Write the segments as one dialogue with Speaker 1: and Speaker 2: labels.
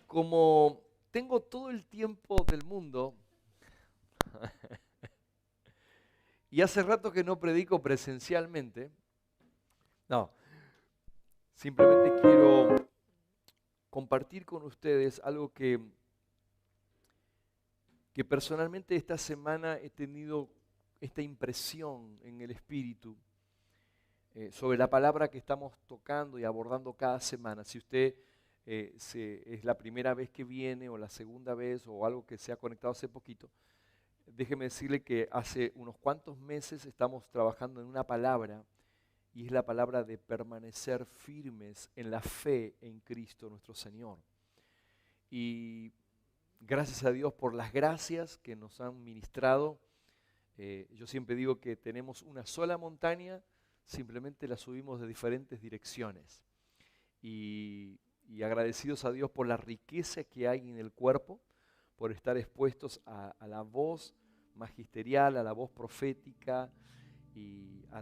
Speaker 1: como tengo todo el tiempo del mundo y hace rato que no predico presencialmente, no, simplemente quiero compartir con ustedes algo que personalmente esta semana he tenido esta impresión en el espíritu sobre la palabra que estamos tocando y abordando cada semana. Si usted es la primera vez que viene o la segunda vez o algo que se ha conectado hace poquito, déjeme decirle que hace unos cuantos meses estamos trabajando en una palabra y es la palabra de permanecer firmes en la fe en Cristo nuestro Señor. Y gracias a Dios por las gracias que nos han ministrado. Yo siempre digo que tenemos una sola montaña, simplemente la subimos de diferentes direcciones. Y agradecidos a Dios por la riqueza que hay en el cuerpo, por estar expuestos a la voz magisterial, a la voz profética y a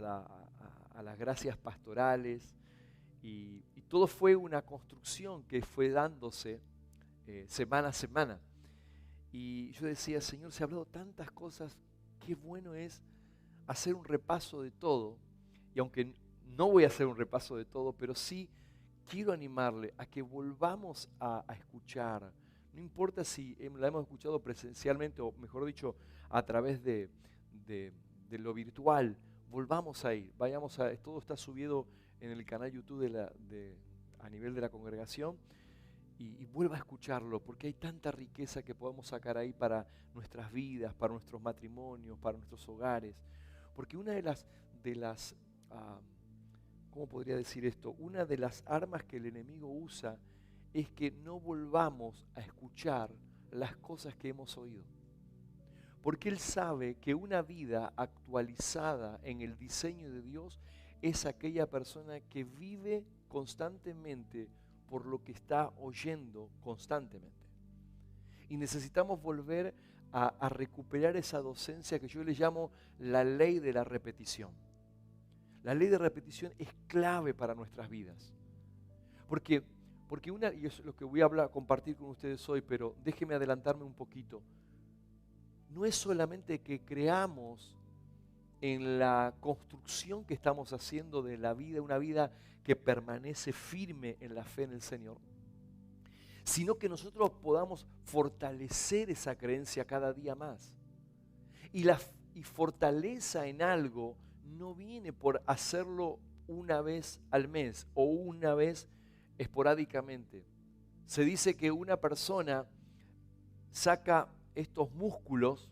Speaker 1: las gracias pastorales. Y todo fue una construcción que fue dándose semana a semana. Y yo decía, Señor, se ha hablado tantas cosas, qué bueno es hacer un repaso de todo. Y aunque no voy a hacer un repaso de todo, pero sí quiero animarle a que volvamos a escuchar. No importa si la hemos escuchado presencialmente o mejor dicho a través de lo virtual, volvamos a ir, vayamos a, todo está subido en el canal YouTube a nivel de la congregación y vuelva a escucharlo porque hay tanta riqueza que podemos sacar ahí para nuestras vidas, para nuestros matrimonios, para nuestros hogares. Porque una de las ¿cómo podría decir esto? Una de las armas que el enemigo usa es que no volvamos a escuchar las cosas que hemos oído. Porque él sabe que una vida actualizada en el diseño de Dios es aquella persona que vive constantemente por lo que está oyendo constantemente. Y necesitamos volver a recuperar esa docencia que yo le llamo la ley de la repetición. La ley de repetición es clave para nuestras vidas. Porque y eso es lo que voy a compartir con ustedes hoy, pero déjenme adelantarme un poquito. No es solamente que creamos en la construcción que estamos haciendo de la vida, una vida que permanece firme en la fe en el Señor, sino que nosotros podamos fortalecer esa creencia cada día más. Y fortaleza en algo no viene por hacerlo una vez al mes o una vez esporádicamente. Se dice que una persona saca estos músculos,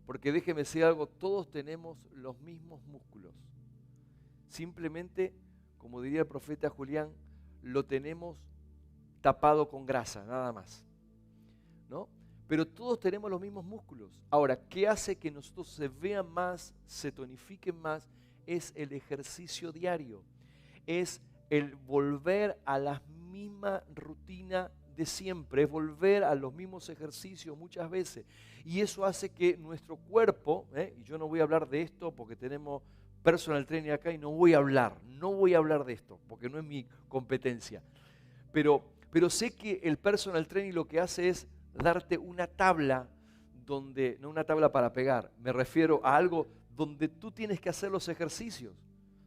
Speaker 1: porque déjeme decir algo, todos tenemos los mismos músculos. Simplemente, como diría el profeta Julián, lo tenemos tapado con grasa, nada más, ¿no? Pero todos tenemos los mismos músculos. Ahora, ¿qué hace que nosotros se vean más, se tonifiquen más? Es el ejercicio diario. Es el volver a la misma rutina de siempre, es volver a los mismos ejercicios muchas veces. Y eso hace que nuestro cuerpo, y yo no voy a hablar de esto porque tenemos personal training acá y no voy a hablar de esto porque no es mi competencia. Pero sé que el personal training lo que hace es darte una tabla donde, no una tabla para pegar, me refiero a algo donde tú tienes que hacer los ejercicios.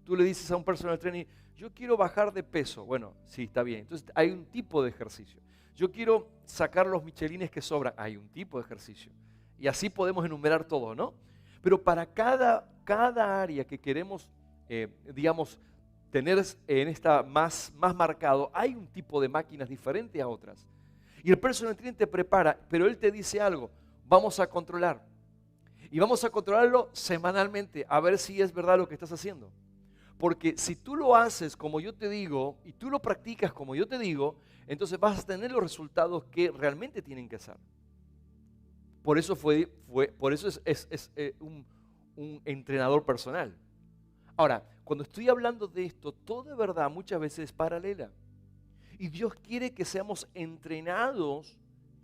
Speaker 1: Tú le dices a un personal trainer, yo quiero bajar de peso. Bueno, sí, está bien. Entonces hay un tipo de ejercicio. Yo quiero sacar los michelines que sobran. Hay un tipo de ejercicio. Y así podemos enumerar todo, ¿no? Pero para cada área que queremos, digamos, tener en esta más marcado, hay un tipo de máquinas diferente a otras. Y el personal trainer te prepara, pero él te dice algo, vamos a controlar. Y vamos a controlarlo semanalmente, a ver si es verdad lo que estás haciendo. Porque si tú lo haces como yo te digo, y tú lo practicas como yo te digo, entonces vas a tener los resultados que realmente tienen que ser. Por eso es un entrenador personal. Ahora, cuando estoy hablando de esto, todo de verdad muchas veces es paralela. Y Dios quiere que seamos entrenados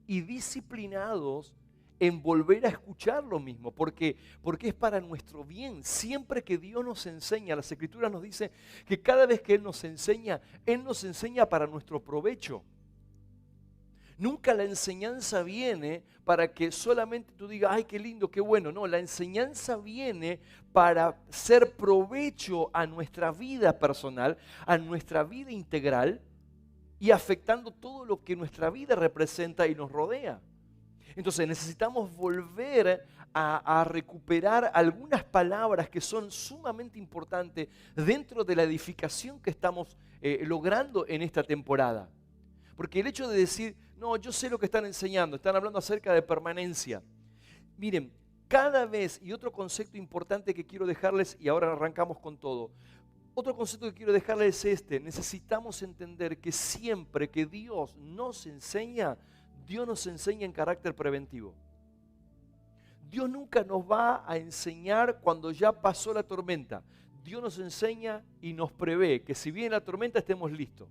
Speaker 1: y disciplinados en volver a escuchar lo mismo, porque es para nuestro bien. Siempre que Dios nos enseña, las Escrituras nos dicen que cada vez que Él nos enseña para nuestro provecho. Nunca la enseñanza viene para que solamente tú digas, ay, qué lindo, qué bueno. No, la enseñanza viene para ser provecho a nuestra vida personal, a nuestra vida integral y afectando todo lo que nuestra vida representa y nos rodea. Entonces necesitamos volver a recuperar algunas palabras que son sumamente importantes dentro de la edificación que estamos logrando en esta temporada. Porque el hecho de decir, no, yo sé lo que están enseñando, están hablando acerca de permanencia. Miren, cada vez, y otro concepto importante que quiero dejarles, y ahora arrancamos con todo, otro concepto que quiero dejarles es este: necesitamos entender que siempre que Dios nos enseña en carácter preventivo. Dios nunca nos va a enseñar cuando ya pasó la tormenta. Dios nos enseña y nos prevé que si viene la tormenta estemos listos.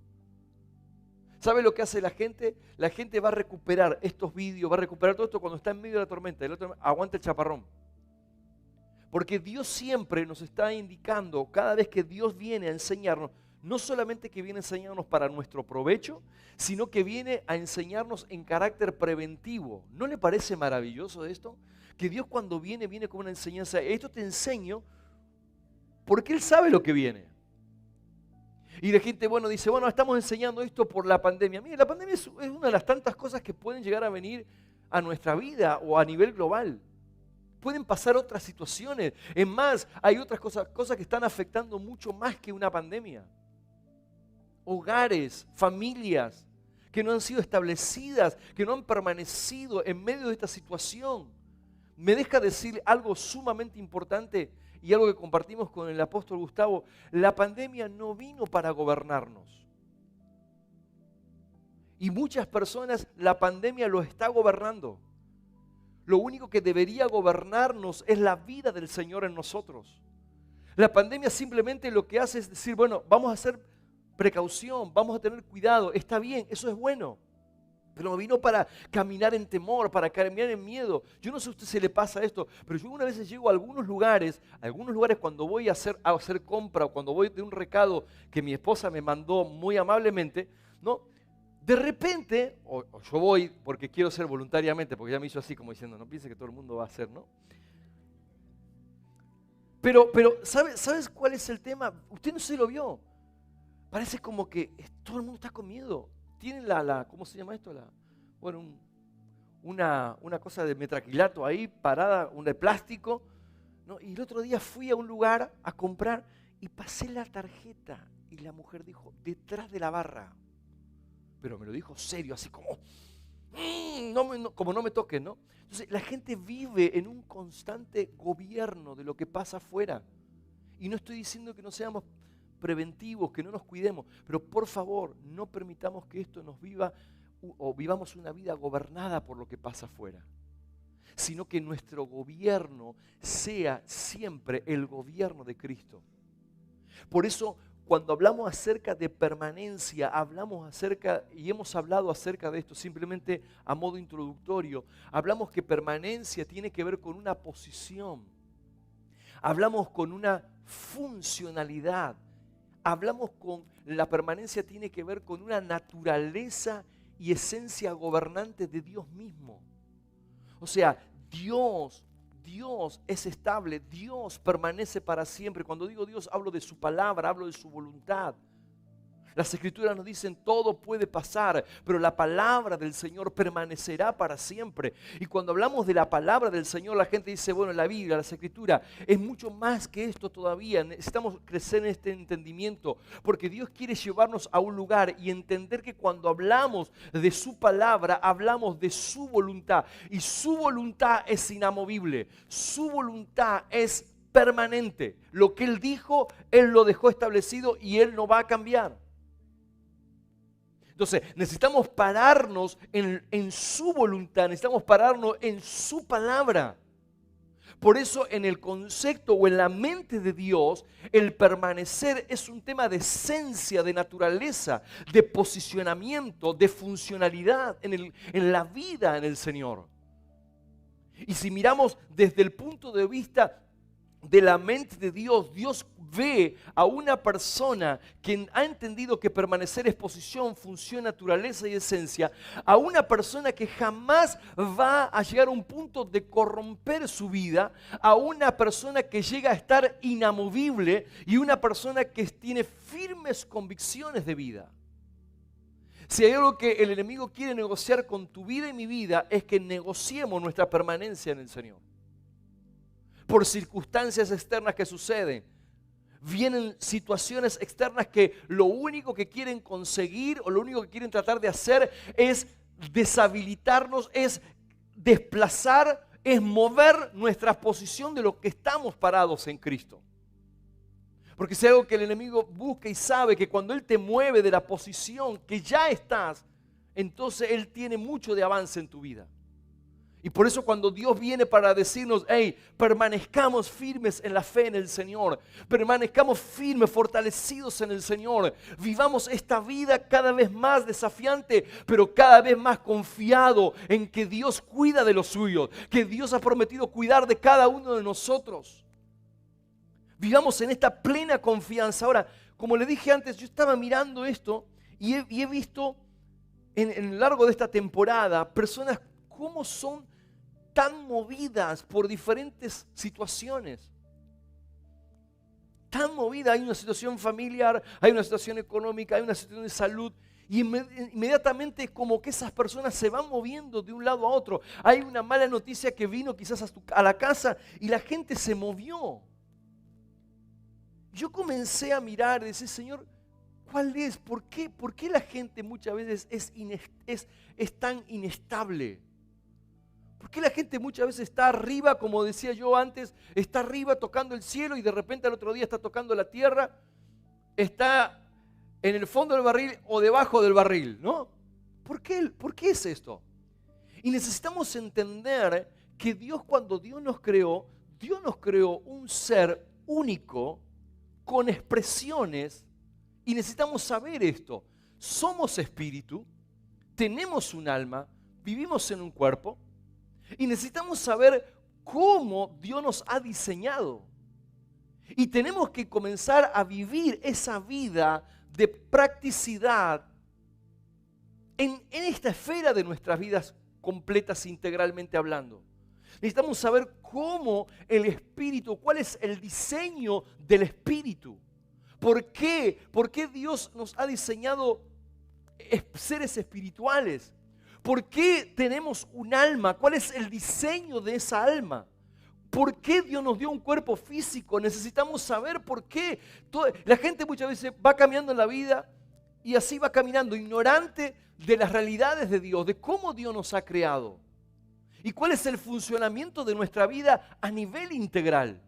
Speaker 1: ¿Sabe lo que hace la gente? La gente va a recuperar estos vídeos, va a recuperar todo esto cuando está en medio de la tormenta. El otro aguanta el chaparrón. Porque Dios siempre nos está indicando, cada vez que Dios viene a enseñarnos, no solamente que viene a enseñarnos para nuestro provecho, sino que viene a enseñarnos en carácter preventivo. ¿No le parece maravilloso esto? Que Dios cuando viene con una enseñanza. Esto te enseño porque Él sabe lo que viene. Y la gente, dice, estamos enseñando esto por la pandemia. Mire, la pandemia es una de las tantas cosas que pueden llegar a venir a nuestra vida o a nivel global. Pueden pasar otras situaciones. Es más, hay otras cosas que están afectando mucho más que una pandemia. Hogares, familias que no han sido establecidas, que no han permanecido en medio de esta situación. Me deja decir algo sumamente importante y algo que compartimos con el apóstol Gustavo. La pandemia no vino para gobernarnos. Y muchas personas la pandemia lo está gobernando. Lo único que debería gobernarnos es la vida del Señor en nosotros. La pandemia simplemente lo que hace es decir, vamos a hacer precaución, vamos a tener cuidado, está bien, eso es bueno. Pero no vino para caminar en temor, para caminar en miedo. Yo no sé a usted si le pasa esto, pero yo una vez llego a algunos lugares cuando voy a hacer compra o cuando voy de un recado que mi esposa me mandó muy amablemente, ¿no? De repente, o yo voy porque quiero ser voluntariamente, porque ella me hizo así como diciendo, no piense que todo el mundo va a hacer, ¿no? Pero ¿sabes cuál es el tema? Usted no se lo vio. Parece como que todo el mundo está con miedo. Tienen ¿cómo se llama esto? Una cosa de metraquilato ahí parada, una de plástico, ¿no? Y el otro día fui a un lugar a comprar y pasé la tarjeta y la mujer dijo, detrás de la barra. Pero me lo dijo serio, así como, como no me toquen, ¿no? Entonces la gente vive en un constante gobierno de lo que pasa afuera. Y no estoy diciendo que no seamos preventivos, que no nos cuidemos, pero por favor no permitamos que esto nos viva o vivamos una vida gobernada por lo que pasa afuera, sino que nuestro gobierno sea siempre el gobierno de Cristo. Por eso cuando hablamos acerca de permanencia, y hemos hablado acerca de esto simplemente a modo introductorio, hablamos que permanencia tiene que ver con una posición, hablamos con una funcionalidad, hablamos con la permanencia tiene que ver con una naturaleza y esencia gobernante de Dios mismo. O sea, Dios es estable, Dios permanece para siempre. Cuando digo Dios, hablo de su palabra, hablo de su voluntad. Las Escrituras nos dicen todo puede pasar, pero la palabra del Señor permanecerá para siempre. Y cuando hablamos de la palabra del Señor, la gente dice, la Biblia, las Escrituras, es mucho más que esto todavía. Necesitamos crecer en este entendimiento, porque Dios quiere llevarnos a un lugar y entender que cuando hablamos de su palabra, hablamos de su voluntad. Y su voluntad es inamovible, su voluntad es permanente. Lo que Él dijo, Él lo dejó establecido y Él no va a cambiar. Entonces, necesitamos pararnos en su voluntad, necesitamos pararnos en su palabra. Por eso en el concepto o en la mente de Dios, el permanecer es un tema de esencia, de naturaleza, de posicionamiento, de funcionalidad en la vida en el Señor. Y si miramos desde el punto de vista de la mente de Dios, Dios ve a una persona que ha entendido que permanecer es posición, función, naturaleza y esencia, a una persona que jamás va a llegar a un punto de corromper su vida, a una persona que llega a estar inamovible y una persona que tiene firmes convicciones de vida. Si hay algo que el enemigo quiere negociar con tu vida y mi vida, es que negociemos nuestra permanencia en el Señor. Por circunstancias externas que suceden. Vienen situaciones externas que lo único que quieren conseguir o lo único que quieren tratar de hacer es deshabilitarnos, es desplazar, es mover nuestra posición de lo que estamos parados en Cristo. Porque es algo que el enemigo busca y sabe que cuando él te mueve de la posición que ya estás, entonces él tiene mucho de avance en tu vida. Y por eso cuando Dios viene para decirnos, hey, permanezcamos firmes en la fe en el Señor, permanezcamos firmes, fortalecidos en el Señor, vivamos esta vida cada vez más desafiante, pero cada vez más confiado en que Dios cuida de los suyos, que Dios ha prometido cuidar de cada uno de nosotros. Vivamos en esta plena confianza. Ahora, como le dije antes, yo estaba mirando esto y he visto en lo largo de esta temporada personas cómo son tan movidas por diferentes situaciones. Tan movidas, hay una situación familiar, hay una situación económica, hay una situación de salud. Y inmediatamente es como que esas personas se van moviendo de un lado a otro. Hay una mala noticia que vino quizás a la casa y la gente se movió. Yo comencé a mirar y decir, Señor, ¿cuál es? ¿Por qué la gente muchas veces es tan inestable? ¿Por qué la gente muchas veces está arriba, como decía yo antes, está arriba tocando el cielo y de repente al otro día está tocando la tierra? Está en el fondo del barril o debajo del barril, ¿no? ¿Por qué es esto? Y necesitamos entender que Dios, cuando Dios nos creó un ser único con expresiones, y necesitamos saber esto. Somos espíritu, tenemos un alma, vivimos en un cuerpo, y necesitamos saber cómo Dios nos ha diseñado. Y tenemos que comenzar a vivir esa vida de practicidad en esta esfera de nuestras vidas completas, integralmente hablando. Necesitamos saber cómo el Espíritu, cuál es el diseño del Espíritu. ¿Por qué? ¿Por qué Dios nos ha diseñado seres espirituales? ¿Por qué tenemos un alma? ¿Cuál es el diseño de esa alma? ¿Por qué Dios nos dio un cuerpo físico? Necesitamos saber por qué. La gente muchas veces va caminando en la vida y así va caminando, ignorante de las realidades de Dios, de cómo Dios nos ha creado. ¿Y cuál es el funcionamiento de nuestra vida a nivel integral?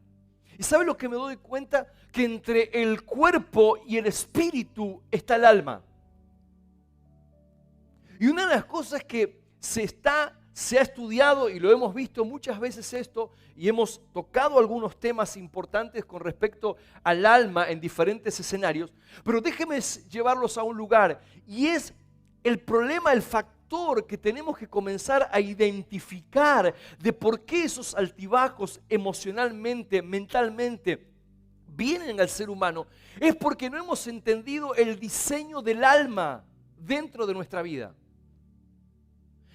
Speaker 1: ¿Y sabe lo que me doy cuenta? Que entre el cuerpo y el espíritu está el alma. Y una de las cosas que se ha estudiado, y lo hemos visto muchas veces esto, y hemos tocado algunos temas importantes con respecto al alma en diferentes escenarios, pero déjenme llevarlos a un lugar, y es el problema, el factor que tenemos que comenzar a identificar de por qué esos altibajos emocionalmente, mentalmente, vienen al ser humano, es porque no hemos entendido el diseño del alma dentro de nuestra vida.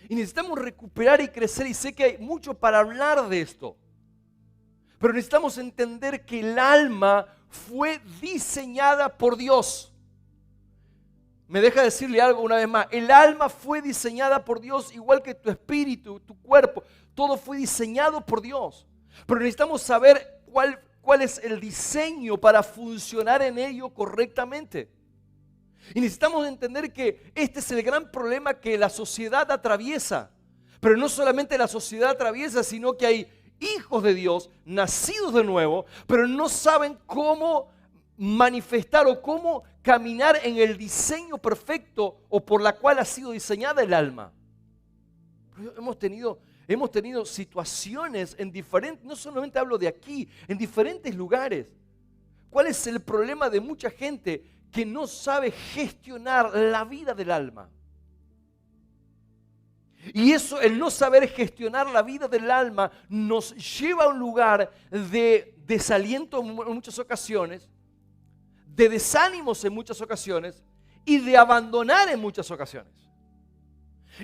Speaker 1: Y necesitamos recuperar y crecer, y sé que hay mucho para hablar de esto, pero necesitamos entender que el alma fue diseñada por Dios. Me deja decirle algo una vez más. El alma fue diseñada por Dios, igual que tu espíritu, tu cuerpo. Todo fue diseñado por Dios. Pero necesitamos saber cuál es el diseño para funcionar en ello correctamente. Y necesitamos entender que este es el gran problema que la sociedad atraviesa. Pero no solamente la sociedad atraviesa, sino que hay hijos de Dios, nacidos de nuevo, pero no saben cómo manifestar o cómo caminar en el diseño perfecto o por la cual ha sido diseñada el alma. Hemos tenido situaciones en diferentes, no solamente hablo de aquí, en diferentes lugares. ¿Cuál es el problema de mucha gente que no sabe gestionar la vida del alma? Y eso, el no saber gestionar la vida del alma, nos lleva a un lugar de desaliento en muchas ocasiones, de desánimos en muchas ocasiones y de abandonar en muchas ocasiones.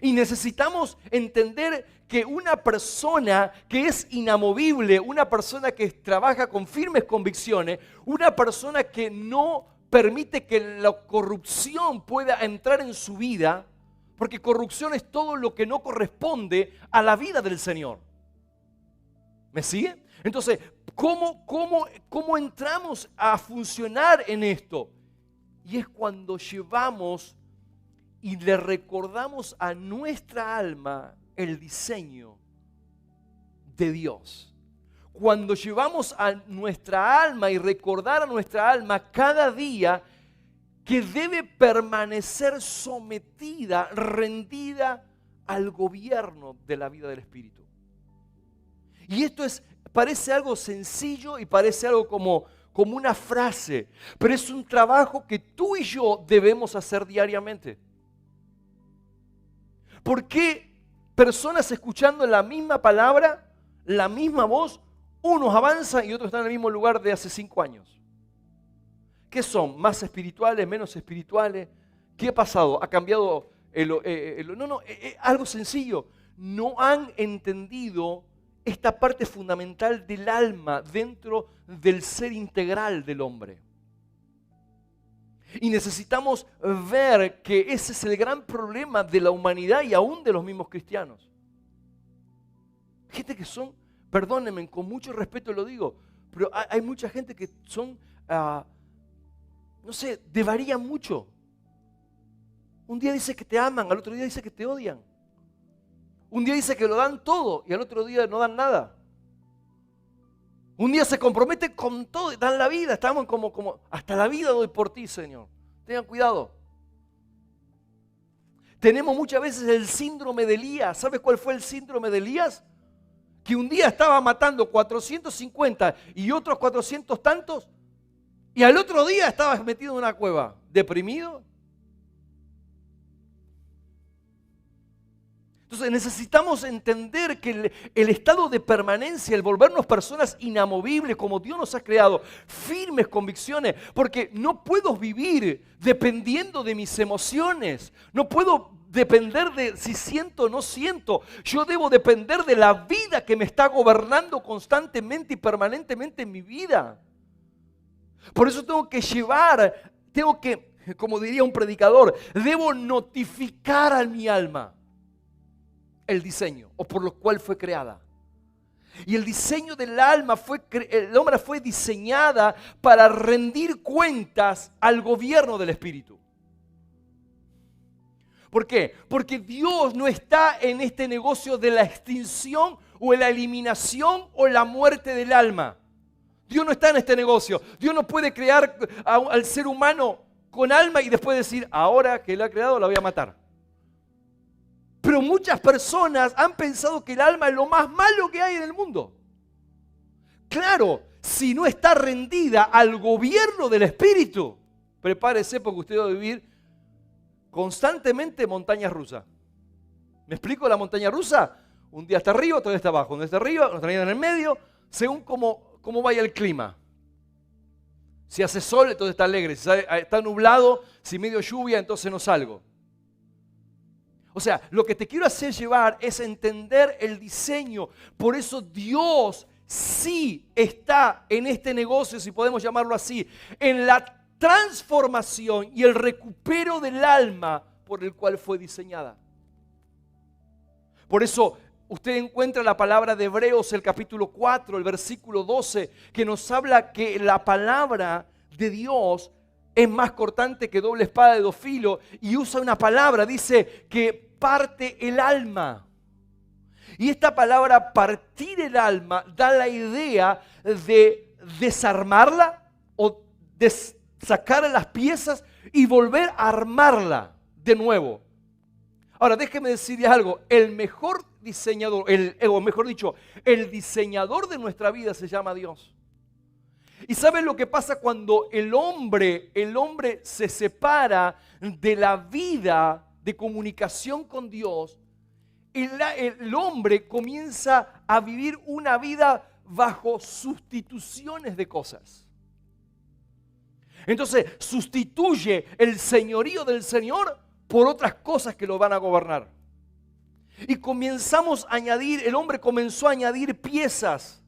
Speaker 1: Y necesitamos entender que una persona que es inamovible, una persona que trabaja con firmes convicciones, una persona que no permite que la corrupción pueda entrar en su vida, porque corrupción es todo lo que no corresponde a la vida del Señor. ¿Me sigue? Entonces, ¿cómo entramos a funcionar en esto? Y es cuando llevamos y le recordamos a nuestra alma el diseño de Dios. Cuando llevamos a nuestra alma y recordar a nuestra alma cada día que debe permanecer sometida, rendida al gobierno de la vida del Espíritu. Y esto parece algo sencillo y parece algo como una frase, pero es un trabajo que tú y yo debemos hacer diariamente. ¿Por qué personas escuchando la misma palabra, la misma voz, unos avanzan y otros están en el mismo lugar de hace 5 años? ¿Qué son? ¿Más espirituales, menos espirituales? ¿Qué ha pasado? ¿Ha cambiado algo sencillo. No han entendido esta parte fundamental del alma dentro del ser integral del hombre. Y necesitamos ver que ese es el gran problema de la humanidad y aún de los mismos cristianos. Gente que son, perdónenme, con mucho respeto lo digo, pero hay mucha gente que son, varían mucho. Un día dice que te aman, al otro día dice que te odian. Un día dice que lo dan todo y al otro día no dan nada. Un día se comprometen con todo y dan la vida. Estamos como hasta la vida doy por ti, Señor. Tengan cuidado. Tenemos muchas veces el síndrome de Elías. ¿Sabes cuál fue el síndrome de Elías? Que un día estaba matando 450 y otros 400 tantos y al otro día estaba metido en una cueva, deprimido. Entonces necesitamos entender que el estado de permanencia, el volvernos personas inamovibles como Dios nos ha creado, firmes convicciones, porque no puedo vivir dependiendo de mis emociones, no puedo depender de si siento o no siento, yo debo depender de la vida que me está gobernando constantemente y permanentemente en mi vida. Por eso tengo que, como diría un predicador, debo notificar a mi alma el diseño o por lo cual fue creada. Y el diseño del alma el hombre fue diseñada para rendir cuentas al gobierno del Espíritu. ¿Por qué? Porque Dios no está en este negocio de la extinción o la eliminación o la muerte del alma. Dios no está en este negocio. Dios no puede crear al ser humano con alma y después decir, ahora que Él ha creado la voy a matar. Pero muchas personas han pensado que el alma es lo más malo que hay en el mundo. Claro, si no está rendida al gobierno del Espíritu, prepárese porque usted va a vivir constantemente montañas rusas. ¿Me explico la montaña rusa? Un día está arriba, otro día está abajo. Un día está arriba, otro día en el medio, según cómo vaya el clima. Si hace sol, entonces está alegre. Si está nublado, si medio lluvia, entonces no salgo. O sea, lo que te quiero hacer llevar es entender el diseño. Por eso Dios sí está en este negocio, si podemos llamarlo así, en la transformación y el recupero del alma por el cual fue diseñada. Por eso usted encuentra la palabra de Hebreos, el capítulo 4, el versículo 12, que nos habla que la palabra de Dios es más cortante que doble espada de dos filos y usa una palabra, dice que parte el alma. Y esta palabra partir el alma da la idea de desarmarla o de sacar las piezas y volver a armarla de nuevo. Ahora déjeme decirles algo, el mejor diseñador, el diseñador de nuestra vida se llama Dios. ¿Y saben lo que pasa cuando el hombre se separa de la vida de comunicación con Dios? el hombre comienza a vivir una vida bajo sustituciones de cosas. Entonces sustituye el señorío del Señor por otras cosas que lo van a gobernar. Y comenzamos a añadir, el hombre comenzó a añadir piezas.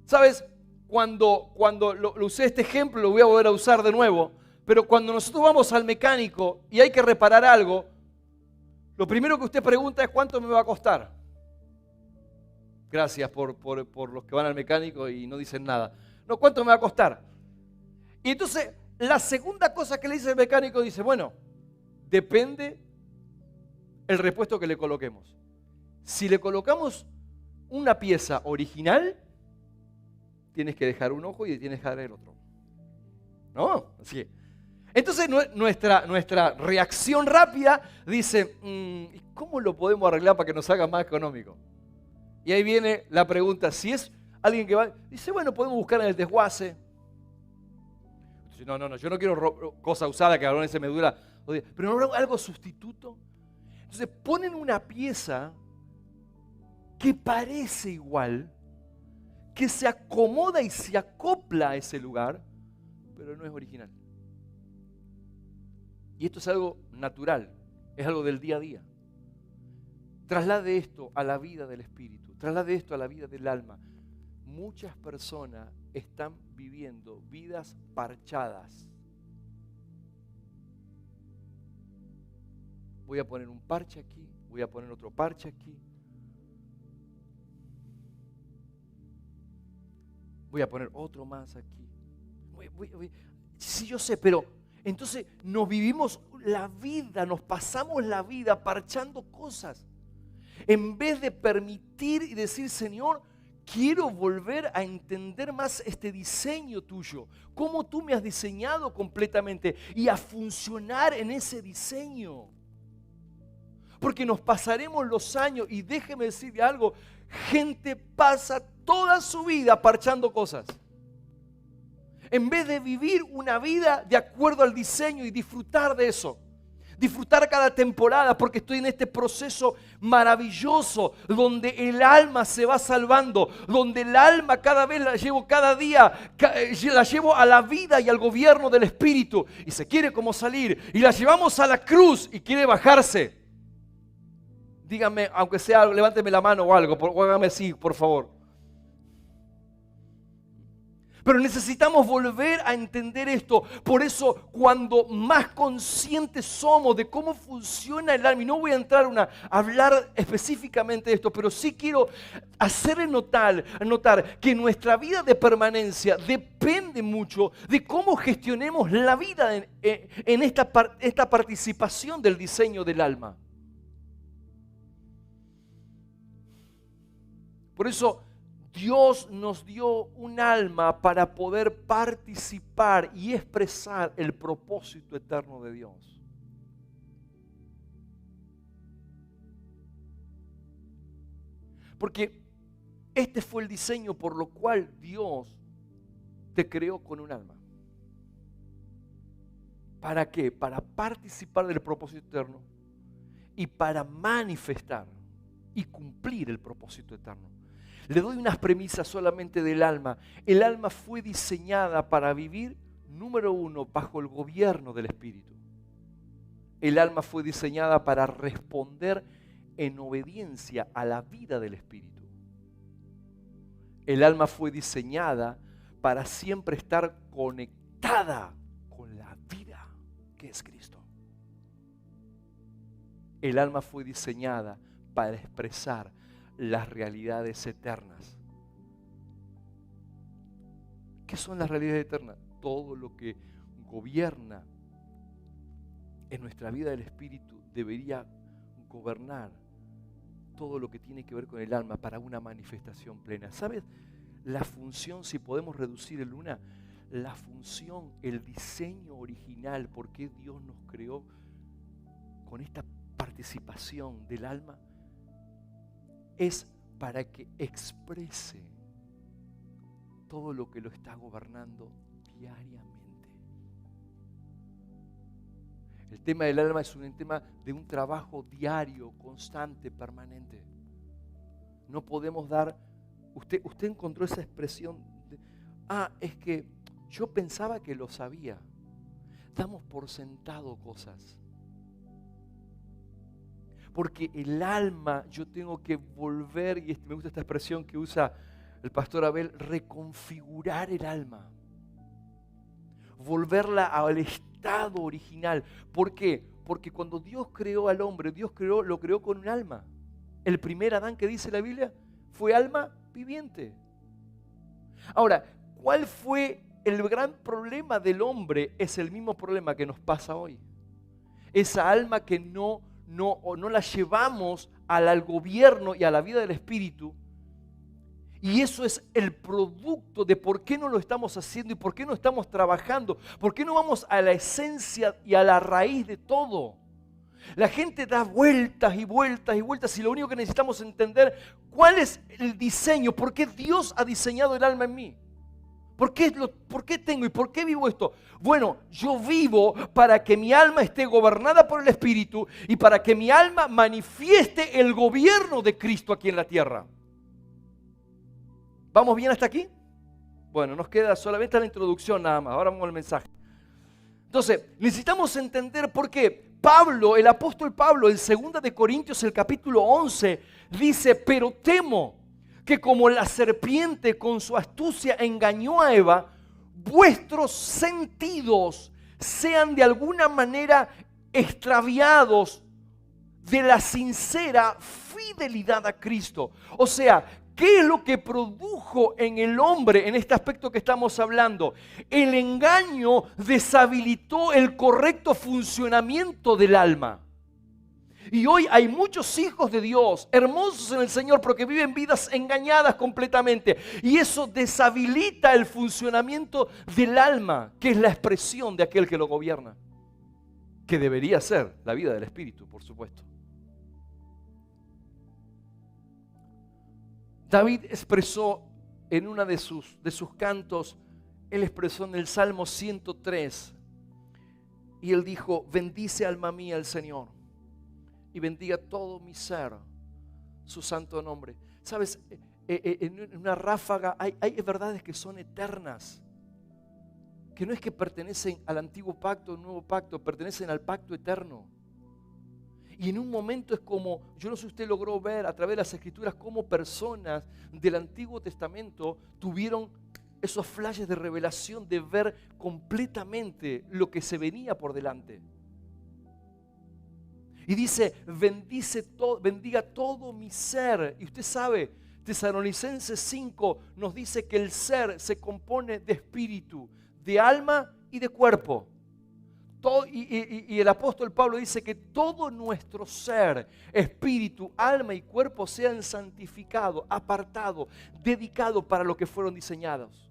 Speaker 1: ¿Sabes? Cuando lo usé este ejemplo, lo voy a volver a usar de nuevo, pero cuando nosotros vamos al mecánico y hay que reparar algo, lo primero que usted pregunta es ¿cuánto me va a costar? Gracias por los que van al mecánico y no dicen nada. No, ¿cuánto me va a costar? Y entonces la segunda cosa que le dice el mecánico dice, bueno, depende el repuesto que le coloquemos. Si le colocamos una pieza original, tienes que dejar un ojo y tienes que dejar el otro. ¿No? Así. Entonces nuestra reacción rápida dice, ¿cómo lo podemos arreglar para que nos salga más económico? Y ahí viene la pregunta, si es alguien que va, dice, bueno, podemos buscar en el desguace. Dice, no, yo no quiero cosa usada que ahora se me dura, pero no algo sustituto. Entonces ponen una pieza que parece igual, que se acomoda y se acopla a ese lugar, pero no es original. Y esto es algo natural, es algo del día a día. Traslade esto a la vida del espíritu, traslade esto a la vida del alma. Muchas personas están viviendo vidas parchadas. Voy a poner un parche aquí, voy a poner otro parche aquí. Voy a poner otro más aquí. Sí, yo sé, pero entonces nos vivimos la vida, nos pasamos la vida parchando cosas. En vez de permitir y decir, Señor, quiero volver a entender más este diseño tuyo, cómo tú me has diseñado completamente y a funcionar en ese diseño. Porque nos pasaremos los años y déjeme decirle algo, gente pasa toda su vida parchando cosas. En vez de vivir una vida de acuerdo al diseño y disfrutar de eso. Disfrutar cada temporada porque estoy en este proceso maravilloso donde el alma se va salvando, donde el alma cada vez la llevo cada día, la llevo a la vida y al gobierno del Espíritu y se quiere como salir y la llevamos a la cruz y quiere bajarse. Díganme, aunque sea, levánteme la mano o algo, o hágame así, por favor. Pero necesitamos volver a entender esto. Por eso, cuando más conscientes somos de cómo funciona el alma, y no voy a entrar a hablar específicamente de esto, pero sí quiero hacerle notar que nuestra vida de permanencia depende mucho de cómo gestionemos la vida en esta participación del diseño del alma. Por eso Dios nos dio un alma para poder participar y expresar el propósito eterno de Dios. Porque este fue el diseño por lo cual Dios te creó con un alma. ¿Para qué? Para participar del propósito eterno y para manifestar y cumplir el propósito eterno. Le doy unas premisas solamente del alma. El alma fue diseñada para vivir, número uno, bajo el gobierno del Espíritu. El alma fue diseñada para responder en obediencia a la vida del Espíritu. El alma fue diseñada para siempre estar conectada con la vida que es Cristo. El alma fue diseñada para expresar las realidades eternas. ¿Qué son las realidades eternas? Todo lo que gobierna en nuestra vida del Espíritu debería gobernar todo lo que tiene que ver con el alma para una manifestación plena. ¿Sabes la función, si podemos reducir en una, la función, el diseño original, por qué Dios nos creó con esta participación del alma? Es para que exprese todo lo que lo está gobernando diariamente. El tema del alma es un tema de un trabajo diario, constante, permanente. No podemos dar... Usted encontró esa expresión de, es que yo pensaba que lo sabía. Damos por sentado cosas. Porque el alma, yo tengo que volver, y me gusta esta expresión que usa el pastor Abel, reconfigurar el alma. Volverla al estado original. ¿Por qué? Porque cuando Dios creó al hombre, lo creó con un alma. El primer Adán que dice la Biblia fue alma viviente. Ahora, ¿cuál fue el gran problema del hombre? Es el mismo problema que nos pasa hoy. Esa alma que no la llevamos al gobierno y a la vida del Espíritu. Y eso es el producto de por qué no lo estamos haciendo y por qué no estamos trabajando. ¿Por qué no vamos a la esencia y a la raíz de todo? La gente da vueltas y vueltas y vueltas y lo único que necesitamos entender cuál es el diseño, por qué Dios ha diseñado el alma en mí. ¿Por qué tengo y por qué vivo esto? Bueno, yo vivo para que mi alma esté gobernada por el Espíritu y para que mi alma manifieste el gobierno de Cristo aquí en la tierra. ¿Vamos bien hasta aquí? Bueno, nos queda solamente la introducción nada más. Ahora vamos al mensaje. Entonces, necesitamos entender por qué Pablo, el apóstol Pablo, en 2 de Corintios, el capítulo 11, dice, pero temo que como la serpiente con su astucia engañó a Eva, vuestros sentidos sean de alguna manera extraviados de la sincera fidelidad a Cristo. O sea, ¿qué es lo que produjo en el hombre en este aspecto que estamos hablando? El engaño deshabilitó el correcto funcionamiento del alma. Y hoy hay muchos hijos de Dios, hermosos en el Señor, porque viven vidas engañadas completamente. Y eso deshabilita el funcionamiento del alma, que es la expresión de aquel que lo gobierna. Que debería ser la vida del Espíritu, por supuesto. David expresó en uno de sus cantos, él expresó en el Salmo 103, y él dijo, bendice alma mía al Señor, y bendiga todo mi ser, su santo nombre. Sabes, en una ráfaga hay verdades que son eternas, que no es que pertenecen al antiguo pacto o al nuevo pacto, pertenecen al pacto eterno. Y en un momento es como, yo no sé si usted logró ver a través de las Escrituras cómo personas del Antiguo Testamento tuvieron esos flashes de revelación de ver completamente lo que se venía por delante. Y dice, bendiga todo mi ser. Y usted sabe, Tesalonicenses 5 nos dice que el ser se compone de espíritu, de alma y de cuerpo. Y el apóstol Pablo dice que todo nuestro ser, espíritu, alma y cuerpo sean santificados, apartados, dedicados para lo que fueron diseñados.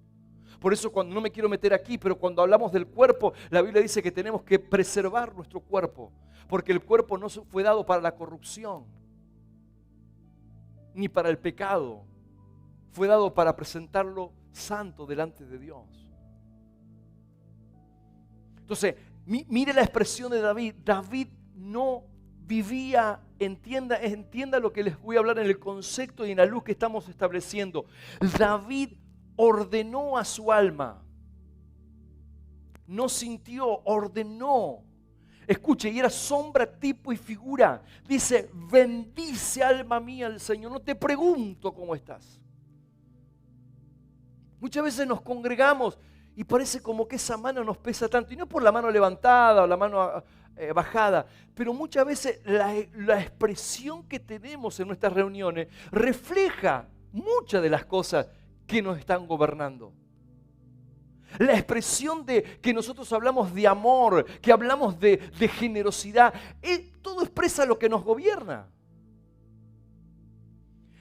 Speaker 1: Por eso cuando no me quiero meter aquí, pero cuando hablamos del cuerpo, la Biblia dice que tenemos que preservar nuestro cuerpo, porque el cuerpo no fue dado para la corrupción, ni para el pecado, fue dado para presentarlo santo delante de Dios. Entonces, mire la expresión de David. David no vivía, entienda lo que les voy a hablar en el concepto y en la luz que estamos estableciendo. David ordenó a su alma. No sintió, ordenó. Escuche, y era sombra, tipo y figura. Dice, bendice alma mía al Señor. No te pregunto cómo estás. Muchas veces nos congregamos y parece como que esa mano nos pesa tanto. Y no por la mano levantada o la mano bajada. Pero muchas veces la expresión que tenemos en nuestras reuniones refleja muchas de las cosas que nos están gobernando. La expresión de que nosotros hablamos de amor, que hablamos de generosidad, todo expresa lo que nos gobierna.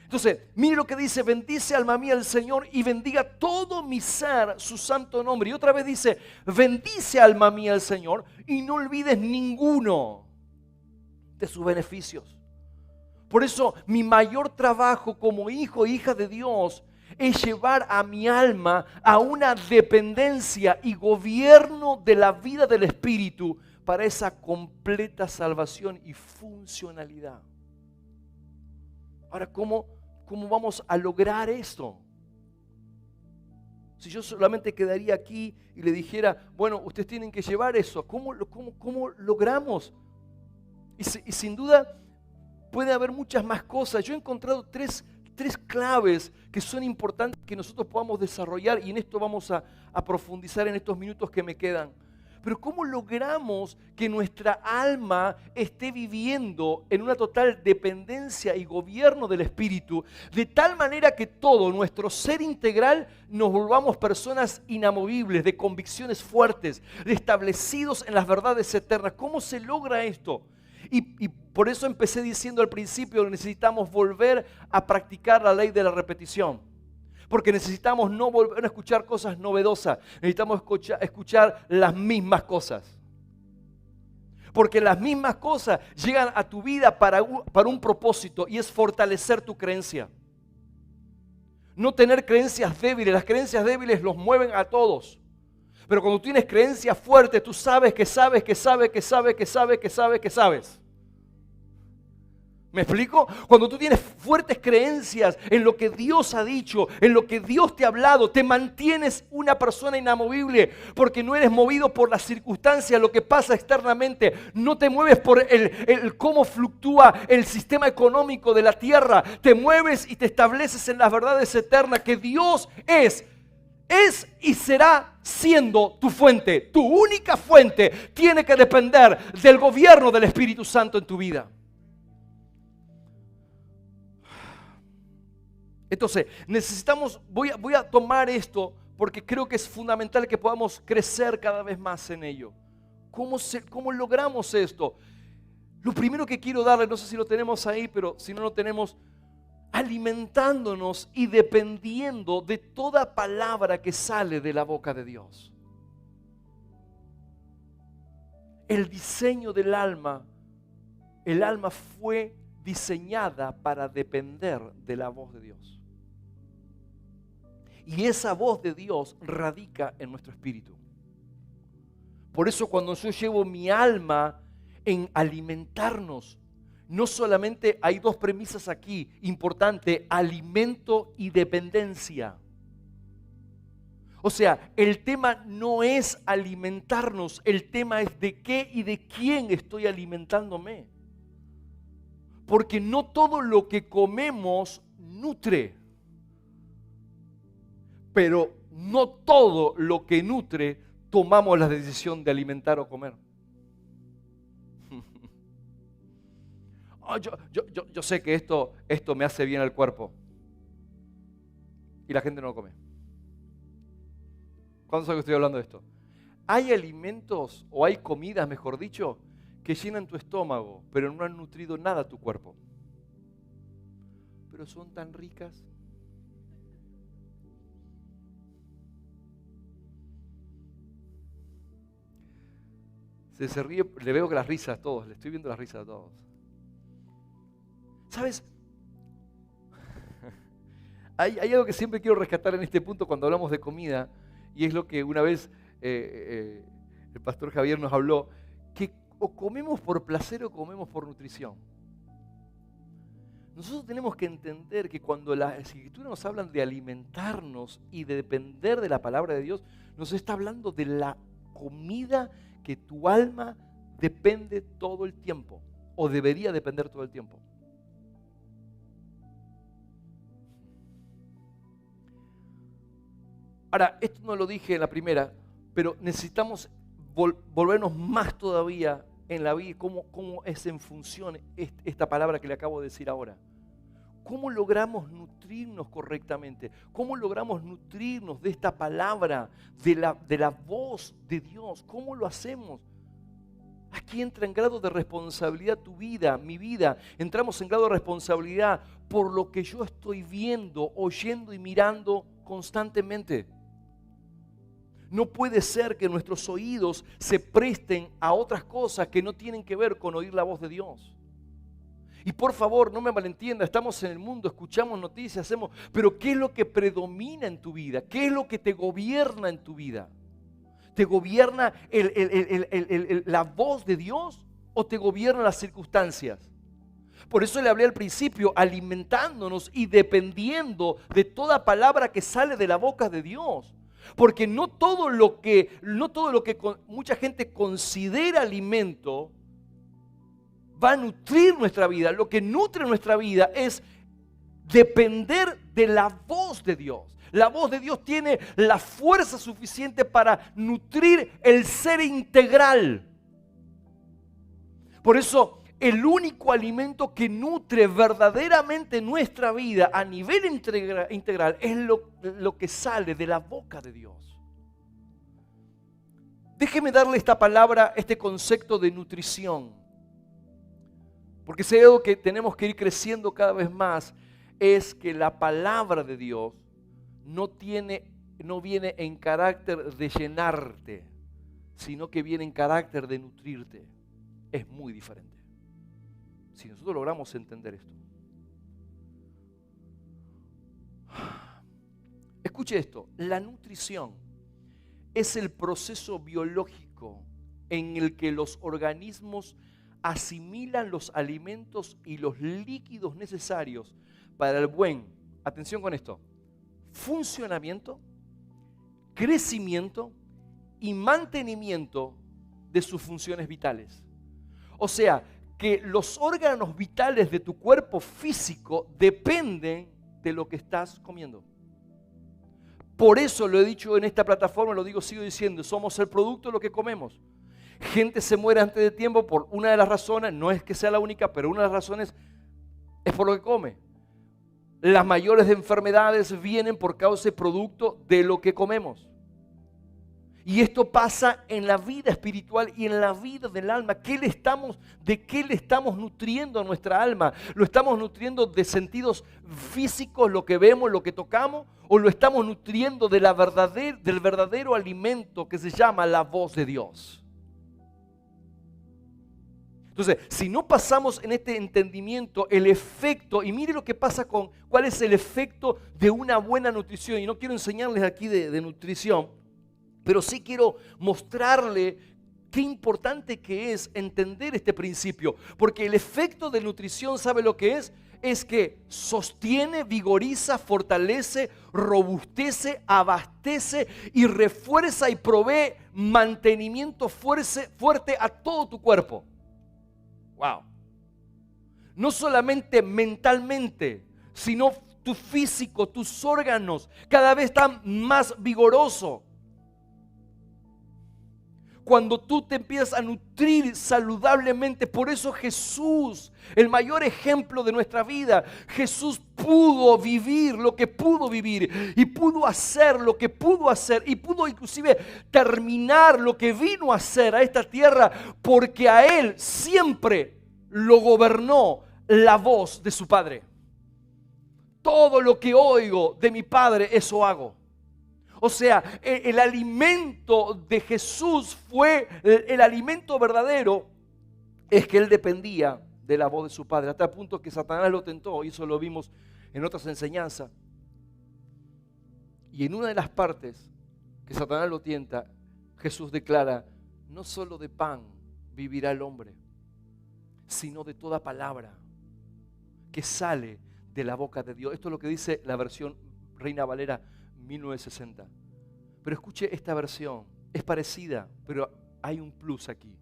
Speaker 1: Entonces, mire lo que dice, bendice alma mía al Señor y bendiga todo mi ser su santo nombre. Y otra vez dice, bendice alma mía al Señor y no olvides ninguno de sus beneficios. Por eso mi mayor trabajo como hijo e hija de Dios es llevar a mi alma a una dependencia y gobierno de la vida del Espíritu para esa completa salvación y funcionalidad. Ahora, ¿cómo vamos a lograr esto? Si yo solamente quedaría aquí y le dijera, bueno, ustedes tienen que llevar eso, ¿cómo logramos? Y sin duda puede haber muchas más cosas. Yo he encontrado tres claves que son importantes que nosotros podamos desarrollar, y en esto vamos a profundizar en estos minutos que me quedan. Pero ¿cómo logramos que nuestra alma esté viviendo en una total dependencia y gobierno del Espíritu, de tal manera que todo nuestro ser integral nos volvamos personas inamovibles, de convicciones fuertes, de establecidos en las verdades eternas? ¿Cómo se logra esto? Y por eso empecé diciendo al principio que necesitamos volver a practicar la ley de la repetición. Porque necesitamos no volver a escuchar cosas novedosas, necesitamos escuchar las mismas cosas. Porque las mismas cosas llegan a tu vida para un propósito, y es fortalecer tu creencia. No tener creencias débiles. Las creencias débiles los mueven a todos. Pero cuando tienes creencias fuertes, tú sabes que sabes. ¿Me explico? Cuando tú tienes fuertes creencias en lo que Dios ha dicho, en lo que Dios te ha hablado, te mantienes una persona inamovible, porque no eres movido por las circunstancias, lo que pasa externamente. No te mueves por el cómo fluctúa el sistema económico de la tierra. Te mueves y te estableces en las verdades eternas, que Dios es y será siendo tu fuente. Tu única fuente tiene que depender del gobierno del Espíritu Santo en tu vida. Entonces, necesitamos, voy a tomar esto porque creo que es fundamental que podamos crecer cada vez más en ello. ¿Cómo logramos esto? Lo primero que quiero darle, no sé si lo tenemos ahí, pero si no lo tenemos, alimentándonos y dependiendo de toda palabra que sale de la boca de Dios. El diseño del alma, el alma fue diseñada para depender de la voz de Dios. Y esa voz de Dios radica en nuestro espíritu. Por eso cuando yo llevo mi alma en alimentarnos, no solamente hay dos premisas aquí importantes: alimento y dependencia. O sea, el tema no es alimentarnos, el tema es de qué y de quién estoy alimentándome. Porque no todo lo que comemos nutre. Pero no todo lo que nutre tomamos la decisión de alimentar o comer. Yo sé que esto me hace bien al cuerpo. Y la gente no lo come. ¿Cuándo sabe que estoy hablando de esto? Hay alimentos, o hay comidas, mejor dicho, que llenan tu estómago, pero no han nutrido nada a tu cuerpo. Pero son tan ricas. Se ríe, le veo que las risas a todos, le estoy viendo las risas a todos. ¿Sabes? Hay algo que siempre quiero rescatar en este punto cuando hablamos de comida, y es lo que una vez el pastor Javier nos habló, que o comemos por placer o comemos por nutrición. Nosotros tenemos que entender que cuando las Escrituras nos hablan de alimentarnos y de depender de la palabra de Dios, nos está hablando de la comida que tu alma depende todo el tiempo, o debería depender todo el tiempo. Ahora, esto no lo dije en la primera, pero necesitamos volvernos más todavía en la vida, cómo es en función esta palabra que le acabo de decir ahora. ¿Cómo logramos nutrirnos correctamente? ¿Cómo logramos nutrirnos de esta palabra, de la voz de Dios? ¿Cómo lo hacemos? Aquí entra en grado de responsabilidad tu vida, mi vida. Entramos en grado de responsabilidad por lo que yo estoy viendo, oyendo y mirando constantemente. No puede ser que nuestros oídos se presten a otras cosas que no tienen que ver con oír la voz de Dios. Y por favor, no me malentienda, estamos en el mundo, escuchamos noticias, pero ¿qué es lo que predomina en tu vida? ¿Qué es lo que te gobierna en tu vida? ¿Te gobierna la voz de Dios o te gobiernan las circunstancias? Por eso le hablé al principio, alimentándonos y dependiendo de toda palabra que sale de la boca de Dios. Porque no todo lo que mucha gente considera alimento va a nutrir nuestra vida. Lo que nutre nuestra vida es depender de la voz de Dios. La voz de Dios tiene la fuerza suficiente para nutrir el ser integral. Por eso, el único alimento que nutre verdaderamente nuestra vida a nivel integral es lo que sale de la boca de Dios. Déjeme darle esta palabra, este concepto de nutrición. Porque si hay algo que tenemos que ir creciendo cada vez más, es que la palabra de Dios no viene en carácter de llenarte, sino que viene en carácter de nutrirte. Es muy diferente. Si nosotros logramos entender esto. Escuche esto, la nutrición es el proceso biológico en el que los organismos asimilan los alimentos y los líquidos necesarios para el buen, atención con esto, funcionamiento, crecimiento y mantenimiento de sus funciones vitales. O sea, que los órganos vitales de tu cuerpo físico dependen de lo que estás comiendo. Por eso lo he dicho en esta plataforma, sigo diciendo, somos el producto de lo que comemos. Gente se muere antes de tiempo por una de las razones, no es que sea la única, pero una de las razones es por lo que come. Las mayores enfermedades vienen por causa y producto de lo que comemos. Y esto pasa en la vida espiritual y en la vida del alma. ¿De qué le estamos nutriendo a nuestra alma? ¿Lo estamos nutriendo de sentidos físicos, lo que vemos, lo que tocamos? ¿O lo estamos nutriendo del verdadero alimento que se llama la voz de Dios? Entonces, si no pasamos en este entendimiento el efecto, y mire lo que pasa cuál es el efecto de una buena nutrición, y no quiero enseñarles aquí de nutrición, pero sí quiero mostrarle qué importante que es entender este principio, porque el efecto de nutrición, ¿sabe lo que es? Es que sostiene, vigoriza, fortalece, robustece, abastece y refuerza y provee mantenimiento fuerte a todo tu cuerpo. Wow. No solamente mentalmente, sino tu físico, tus órganos cada vez están más vigorosos. Cuando tú te empiezas a nutrir saludablemente, por eso Jesús, el mayor ejemplo de nuestra vida, Jesús pudo vivir lo que pudo vivir y pudo hacer lo que pudo hacer y pudo inclusive terminar lo que vino a hacer a esta tierra, porque a Él siempre lo gobernó la voz de su Padre. Todo lo que oigo de mi Padre, eso hago. O sea, el alimento de Jesús fue el alimento verdadero, es que Él dependía de la voz de su Padre, hasta el punto que Satanás lo tentó, y eso lo vimos en otras enseñanzas. Y en una de las partes que Satanás lo tienta, Jesús declara, no solo de pan vivirá el hombre, sino de toda palabra que sale de la boca de Dios. Esto es lo que dice la versión Reina Valera 1960. Pero escuche esta versión, es parecida, pero hay un plus aquí.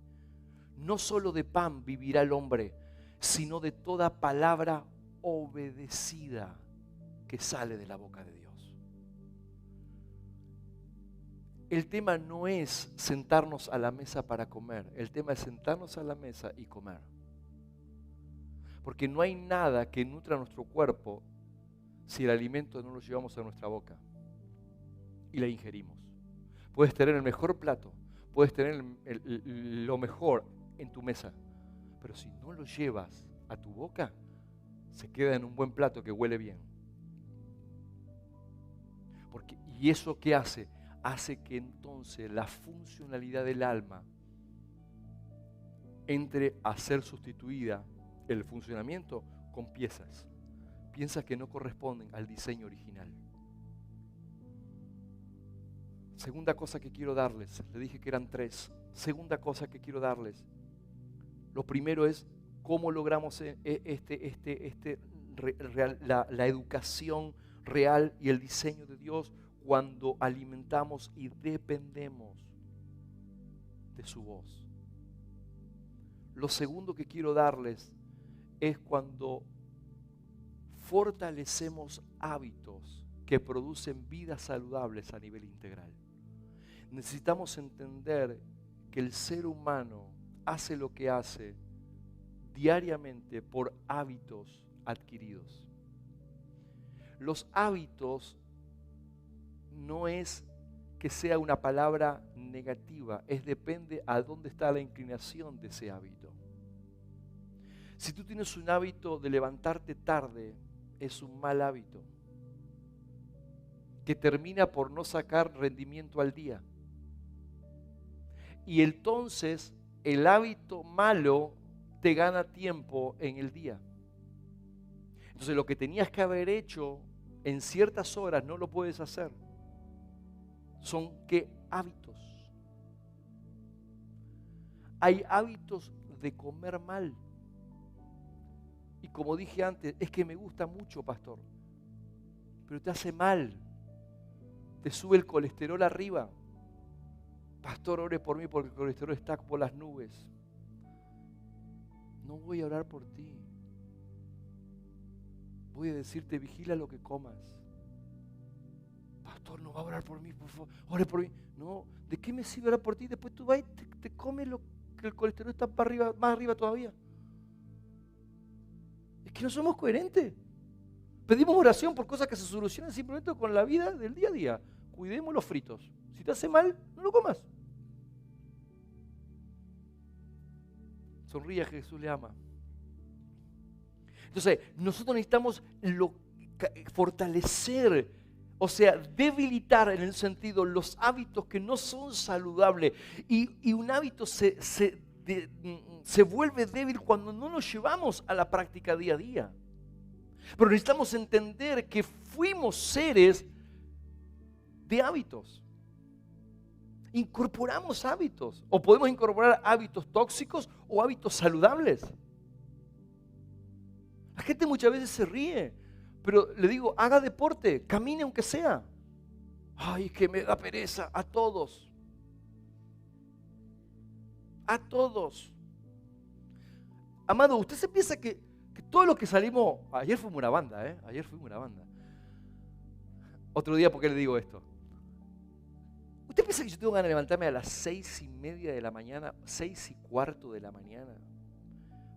Speaker 1: No solo de pan vivirá el hombre, sino de toda palabra obedecida que sale de la boca de Dios. El tema no es sentarnos a la mesa para comer, el tema es sentarnos a la mesa y comer. Porque no hay nada que nutra nuestro cuerpo si el alimento no lo llevamos a nuestra boca y la ingerimos. Puedes tener el mejor plato, puedes tener lo mejor en tu mesa, pero si no lo llevas a tu boca, se queda en un buen plato que huele bien. ¿Y eso qué hace? Hace que entonces la funcionalidad del alma entre a ser sustituida, el funcionamiento, con piezas que no corresponden al diseño original. Segunda cosa que quiero darles, le dije que eran 3. Segunda cosa que quiero darles. Lo primero es cómo logramos la educación real y el diseño de Dios cuando alimentamos y dependemos de su voz. Lo segundo que quiero darles es cuando fortalecemos hábitos que producen vidas saludables a nivel integral. Necesitamos entender que el ser humano hace lo que hace diariamente por hábitos adquiridos. Los hábitos no es que sea una palabra negativa, depende a dónde está la inclinación de ese hábito. Si tú tienes un hábito de levantarte tarde, es un mal hábito que termina por no sacar rendimiento al día. Y entonces el hábito malo te gana tiempo en el día. Entonces lo que tenías que haber hecho en ciertas horas no lo puedes hacer. ¿Son qué hábitos? Hay hábitos de comer mal. Y como dije antes, es que me gusta mucho, pastor, pero te hace mal. Te sube el colesterol arriba. Pastor, ore por mí porque el colesterol está por las nubes. No voy a orar por ti. Voy a decirte, vigila lo que comas. Pastor, no va a orar por mí, por favor. Ore por mí. No, ¿de qué me sirve orar por ti? Después tú vas y te comes lo que el colesterol está para arriba, más arriba todavía. Es que no somos coherentes. Pedimos oración por cosas que se solucionan simplemente con la vida del día a día. Cuidemos los fritos. Si te hace mal, no lo comas. Sonríe, Jesús le ama. Entonces, nosotros necesitamos fortalecer, o sea, debilitar en el sentido los hábitos que no son saludables. Y un hábito se vuelve débil cuando no lo llevamos a la práctica día a día. Pero necesitamos entender que fuimos seres de hábitos. Incorporamos hábitos, o podemos incorporar hábitos tóxicos o hábitos saludables. La gente muchas veces se ríe, pero le digo, haga deporte, camine aunque sea. Ay, es que me da pereza. A todos. A todos. Amado, usted se piensa que todo lo que salimos, ayer fuimos una banda, ayer fuimos una banda. Otro día, ¿por qué le digo esto? ¿Usted piensa que yo tengo ganas de levantarme a las 6:30 de la mañana, 6:15 de la mañana,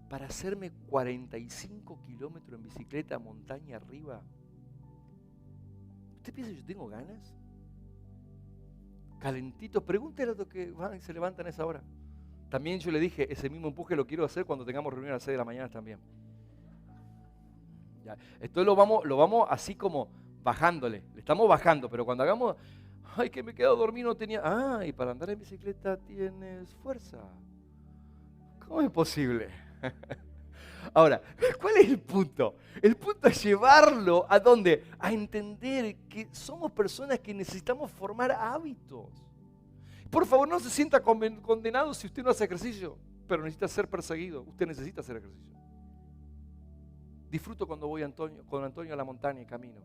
Speaker 1: para hacerme 45 kilómetros en bicicleta, montaña arriba? ¿Usted piensa que yo tengo ganas? Calentitos, pregúntele a los que van y se levantan a esa hora. También yo le dije, ese mismo empuje lo quiero hacer cuando tengamos reunión a las 6 de la mañana también. Ya. Esto lo vamos así como bajándole, le estamos bajando, pero cuando hagamos, ay, que me he quedado dormido, no tenía, y para andar en bicicleta tienes fuerza. ¿Cómo es posible? Ahora, ¿cuál es el punto? El punto es llevarlo ¿a dónde? A entender que somos personas que necesitamos formar hábitos. Por favor, no se sienta condenado si usted no hace ejercicio, pero necesita ser perseguido. Usted necesita hacer ejercicio. Disfruto cuando voy con Antonio a la montaña y camino.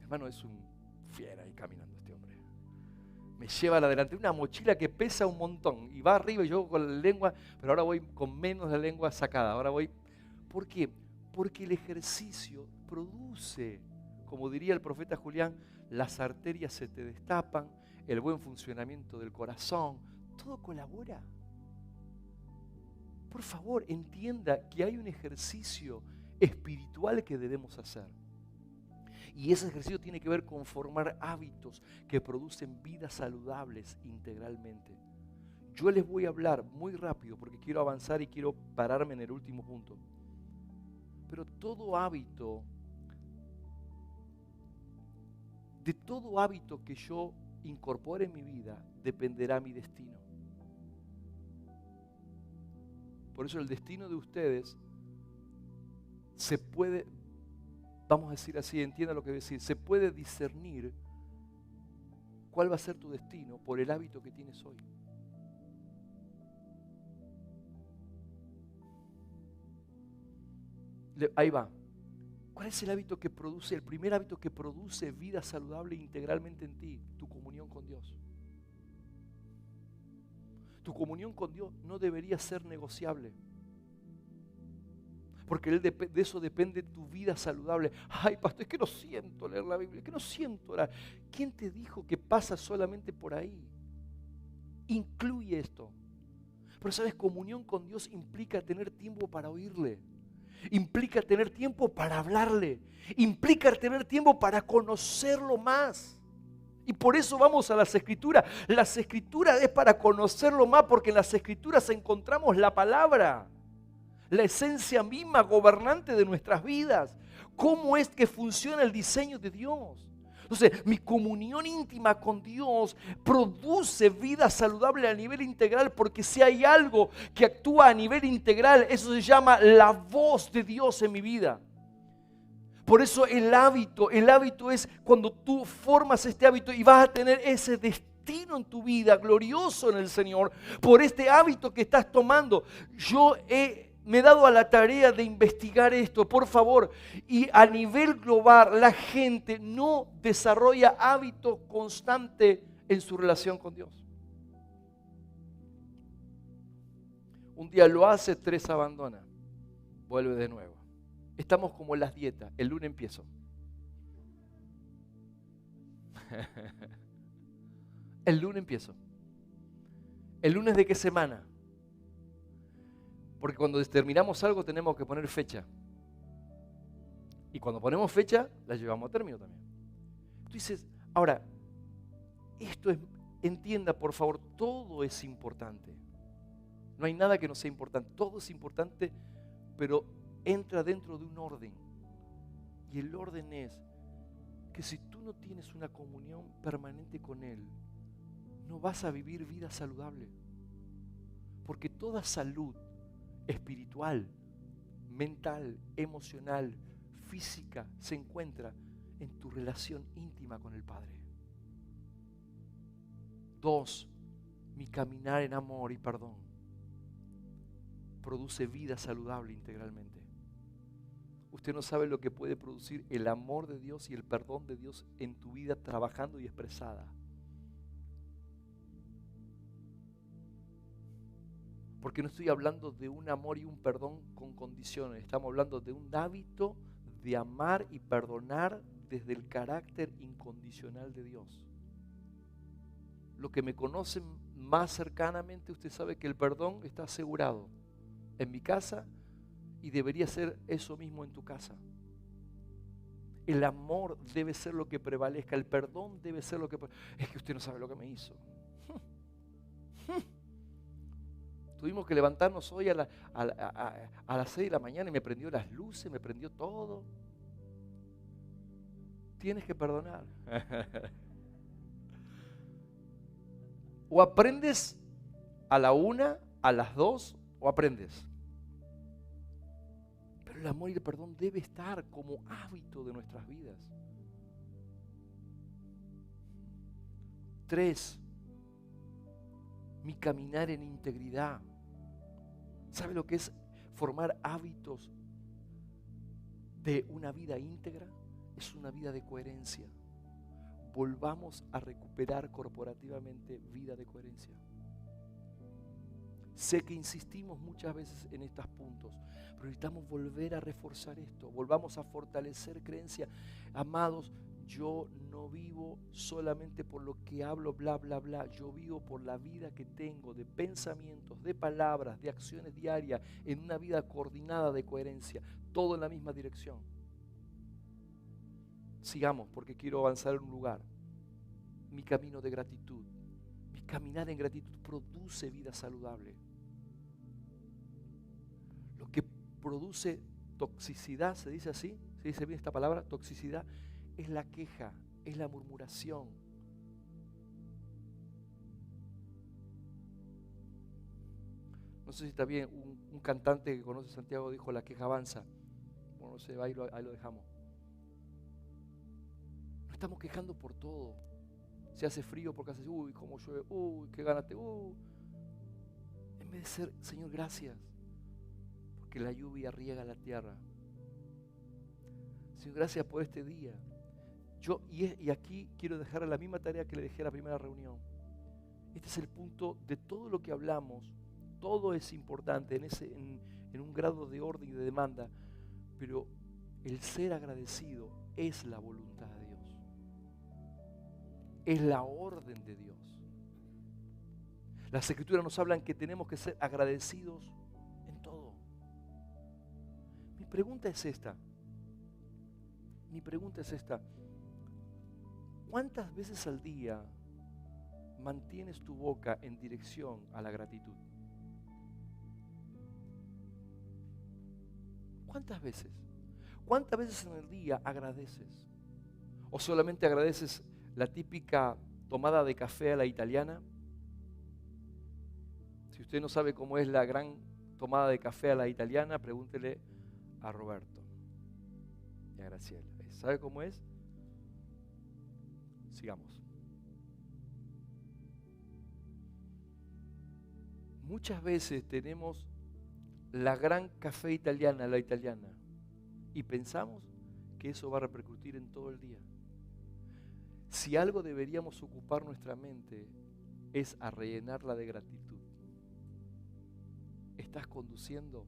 Speaker 1: Hermano, es un fiera ahí caminando este hombre. Me lleva a la delantera una mochila que pesa un montón y va arriba y yo con la lengua, pero ahora voy con menos la lengua sacada. Ahora voy. ¿Por qué? Porque el ejercicio produce, como diría el profeta Julián, las arterias se te destapan, el buen funcionamiento del corazón, todo colabora. Por favor, entienda que hay un ejercicio espiritual que debemos hacer. Y ese ejercicio tiene que ver con formar hábitos que producen vidas saludables integralmente. Yo les voy a hablar muy rápido porque quiero avanzar y quiero pararme en el último punto. Pero de todo hábito que yo incorpore en mi vida, dependerá mi destino. Por eso el destino de ustedes se puede, vamos a decir así, entienda lo que voy a decir, se puede discernir cuál va a ser tu destino por el hábito que tienes hoy. Ahí va. ¿Cuál es el hábito que produce, el primer hábito que produce vida saludable integralmente en ti? Tu comunión con Dios. Tu comunión con Dios no debería ser negociable. Porque de eso depende tu vida saludable. Ay, pastor, es que no siento leer la Biblia, es que no siento orar. ¿Quién te dijo que pasa solamente por ahí? Incluye esto. Pero sabes, comunión con Dios implica tener tiempo para oírle. Implica tener tiempo para hablarle. Implica tener tiempo para conocerlo más. Y por eso vamos a las Escrituras. Las Escrituras es para conocerlo más, porque en las Escrituras encontramos la palabra, la esencia misma gobernante de nuestras vidas. ¿Cómo es que funciona el diseño de Dios? Entonces, mi comunión íntima con Dios produce vida saludable a nivel integral, porque si hay algo que actúa a nivel integral, eso se llama la voz de Dios en mi vida. Por eso el hábito es cuando tú formas este hábito y vas a tener ese destino en tu vida glorioso en el Señor por este hábito que estás tomando. Me he dado a la tarea de investigar esto, por favor, y a nivel global la gente no desarrolla hábitos constantes en su relación con Dios. Un día lo hace, 3 abandona, vuelve de nuevo. Estamos como en las dietas, el lunes empiezo. El lunes empiezo. ¿El lunes de qué semana? Porque cuando terminamos algo tenemos que poner fecha. Y cuando ponemos fecha, la llevamos a término también. Tú dices, ahora, entienda por favor, todo es importante. No hay nada que no sea importante. Todo es importante, pero entra dentro de un orden. Y el orden es que si tú no tienes una comunión permanente con Él, no vas a vivir vida saludable. Porque toda salud espiritual, mental, emocional, física, se encuentra en tu relación íntima con el Padre. 2, mi caminar en amor y perdón produce vida saludable integralmente. Usted no sabe lo que puede producir el amor de Dios y el perdón de Dios en tu vida trabajando y expresada. Porque no estoy hablando de un amor y un perdón con condiciones. Estamos hablando de un hábito de amar y perdonar desde el carácter incondicional de Dios. Los que me conocen más cercanamente, usted sabe que el perdón está asegurado en mi casa y debería ser eso mismo en tu casa. El amor debe ser lo que prevalezca, el perdón debe ser lo que... Es que usted no sabe lo que me hizo. Tuvimos que levantarnos hoy a las 6 de la mañana y me prendió las luces, me prendió todo. Tienes que perdonar. O aprendes a la 1, a las 2, o aprendes. Pero el amor y el perdón debe estar como hábito de nuestras vidas. 3, mi caminar en integridad. ¿Sabe lo que es formar hábitos de una vida íntegra? Es una vida de coherencia. Volvamos a recuperar corporativamente vida de coherencia. Sé que insistimos muchas veces en estos puntos, pero necesitamos volver a reforzar esto. Volvamos a fortalecer creencia. Amados, yo no vivo solamente por lo que hablo, bla, bla, bla. Yo vivo por la vida que tengo de pensamientos, de palabras, de acciones diarias, en una vida coordinada de coherencia, todo en la misma dirección. Sigamos, porque quiero avanzar en un lugar. Mi camino de gratitud, mi caminar en gratitud produce vida saludable. Lo que produce toxicidad, ¿se dice así? ¿Se dice bien esta palabra? Toxicidad. Es la queja, es la murmuración. No sé si está bien, un cantante que conoce Santiago dijo: la queja avanza. Bueno, no sé, ahí lo dejamos. Nos estamos quejando por todo. Se hace frío porque hace, uy, cómo llueve, uy, qué ganas En vez de ser, Señor, gracias, porque la lluvia riega la tierra. Señor, gracias por este día. Y aquí quiero dejar la misma tarea que le dejé a la primera reunión. Este es el punto de todo lo que hablamos. Todo es importante en un grado de orden y de demanda, pero el ser agradecido es la voluntad de Dios. Es la orden de Dios. Las Escrituras nos hablan que tenemos que ser agradecidos en todo. Mi pregunta es esta. ¿Cuántas veces al día mantienes tu boca en dirección a la gratitud? ¿Cuántas veces? ¿Cuántas veces en el día agradeces? ¿O solamente agradeces la típica tomada de café a la italiana? Si usted no sabe cómo es la gran tomada de café a la italiana, pregúntele a Roberto y a Graciela. ¿Sabe cómo es? Sigamos. Muchas veces tenemos la gran café italiana, la italiana, y pensamos que eso va a repercutir en todo el día. Si algo deberíamos ocupar nuestra mente es a rellenarla de gratitud. ¿Estás conduciendo?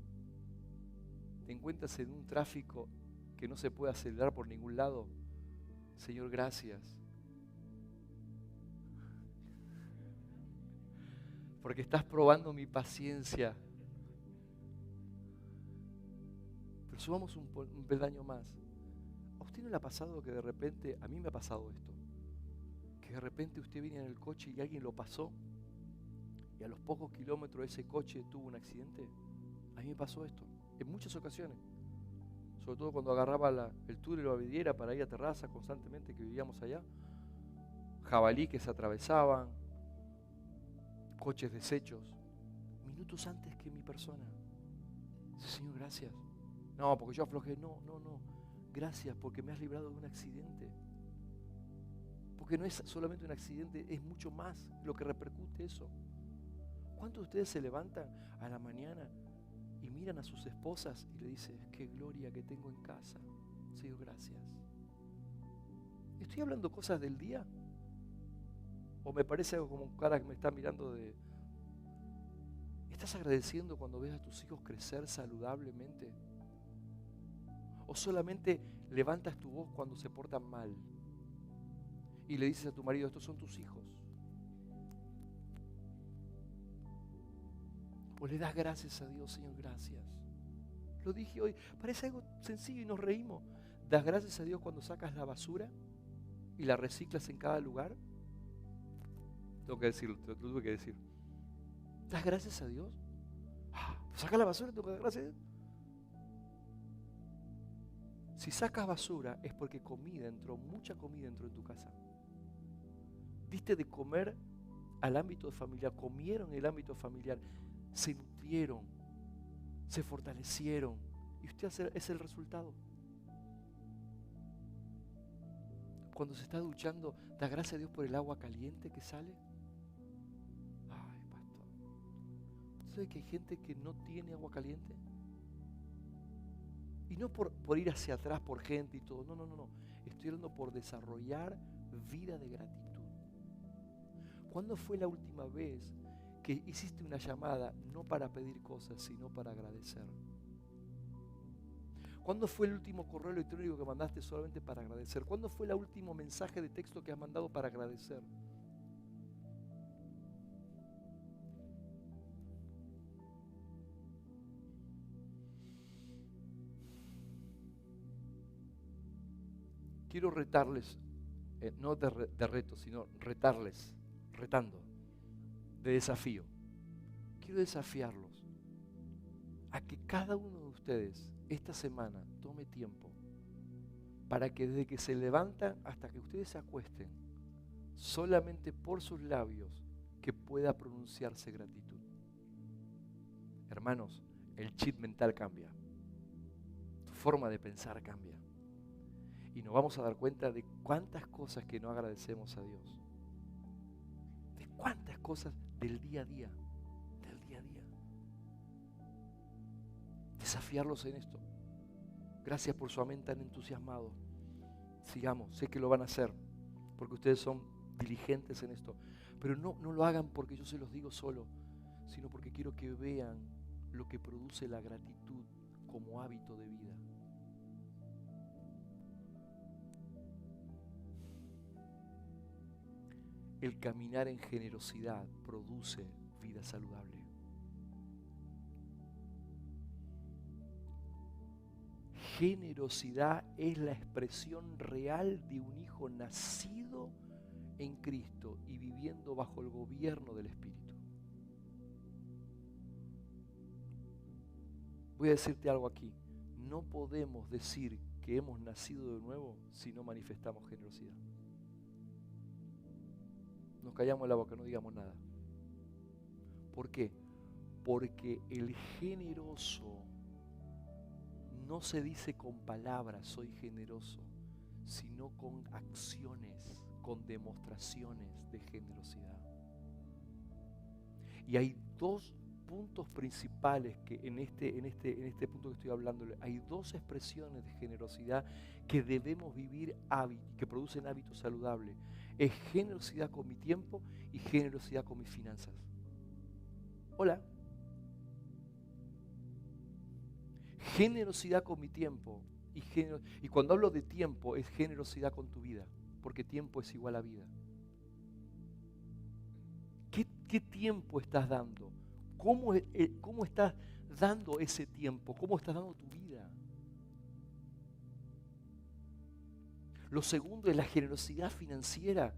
Speaker 1: ¿Te encuentras en un tráfico que no se puede acelerar por ningún lado? Señor, gracias. Porque estás probando mi paciencia. Pero subamos un peldaño más. ¿A usted no le ha pasado que de repente, a mí me ha pasado esto, que de repente usted viene en el coche y alguien lo pasó y a los pocos kilómetros ese coche tuvo un accidente? A mí me pasó esto, en muchas ocasiones. Sobre todo cuando agarraba el túnel o la vidriera para ir a Terraza constantemente, que vivíamos allá. Jabalí que se atravesaban, coches deshechos, minutos antes que mi persona. Señor, gracias. No, porque yo aflojé. No. Gracias porque me has librado de un accidente. Porque no es solamente un accidente, es mucho más lo que repercute eso. ¿Cuántos de ustedes se levantan a la mañana y miran a sus esposas y le dicen, qué gloria que tengo en casa? Señor, gracias. ¿Estoy hablando cosas del día? ¿O me parece algo como un cara que me está mirando de... ¿Estás agradeciendo cuando ves a tus hijos crecer saludablemente? ¿O solamente levantas tu voz cuando se portan mal? Y le dices a tu marido, estos son tus hijos. O le das gracias a Dios, Señor, gracias. Lo dije hoy, parece algo sencillo y nos reímos. ¿Das gracias a Dios cuando sacas la basura y la reciclas en cada lugar? Tengo que decirlo, te lo tuve que decir. ¿Das gracias a Dios? Saca la basura, tengo que dar gracias a Dios. Si sacas basura es porque mucha comida entró en tu casa. Diste de comer al ámbito familiar, comieron en el ámbito familiar, se nutrieron, se fortalecieron, y usted es el resultado. Cuando se está duchando, da gracias a Dios por el agua caliente que sale. Ay, pastor, ¿sabe que hay gente que no tiene agua caliente? Y no por ir hacia atrás por gente y todo, no. Estoy hablando por desarrollar vida de gratitud. ¿Cuándo fue la última vez que hiciste una llamada no para pedir cosas, sino para agradecer? ¿Cuándo fue el último correo electrónico que mandaste solamente para agradecer? ¿Cuándo fue el último mensaje de texto que has mandado para agradecer? Quiero retarles, no de reto, sino retando, de desafío. Quiero desafiarlos a que cada uno de ustedes esta semana tome tiempo para que desde que se levantan hasta que ustedes se acuesten, solamente por sus labios que pueda pronunciarse gratitud. Hermanos, el chip mental cambia, tu forma de pensar cambia. Y nos vamos a dar cuenta de cuántas cosas que no agradecemos a Dios. cosas del día a día. Desafiarlos en esto. Gracias por su amén tan entusiasmado. Sigamos, sé que lo van a hacer, porque ustedes son diligentes en esto. Pero no lo hagan porque yo se los digo solo, sino porque quiero que vean lo que produce la gratitud como hábito de vida. El caminar en generosidad produce vida saludable. Generosidad es la expresión real de un hijo nacido en Cristo y viviendo bajo el gobierno del Espíritu. Voy a decirte algo aquí. No podemos decir que hemos nacido de nuevo si no manifestamos generosidad. Nos callamos la boca, no digamos nada. ¿Por qué? Porque el generoso no se dice con palabras, soy generoso, sino con acciones, con demostraciones de generosidad. Y hay dos puntos principales que en este punto que estoy hablando, hay dos expresiones de generosidad que debemos vivir, que producen hábitos saludables. Es generosidad con mi tiempo y generosidad con mis finanzas. Hola. Generosidad con mi tiempo y cuando hablo de tiempo es generosidad con tu vida, porque tiempo es igual a vida. ¿Qué tiempo estás dando? ¿Cómo estás dando ese tiempo? ¿Cómo estás dando tu vida? Lo segundo es la generosidad financiera.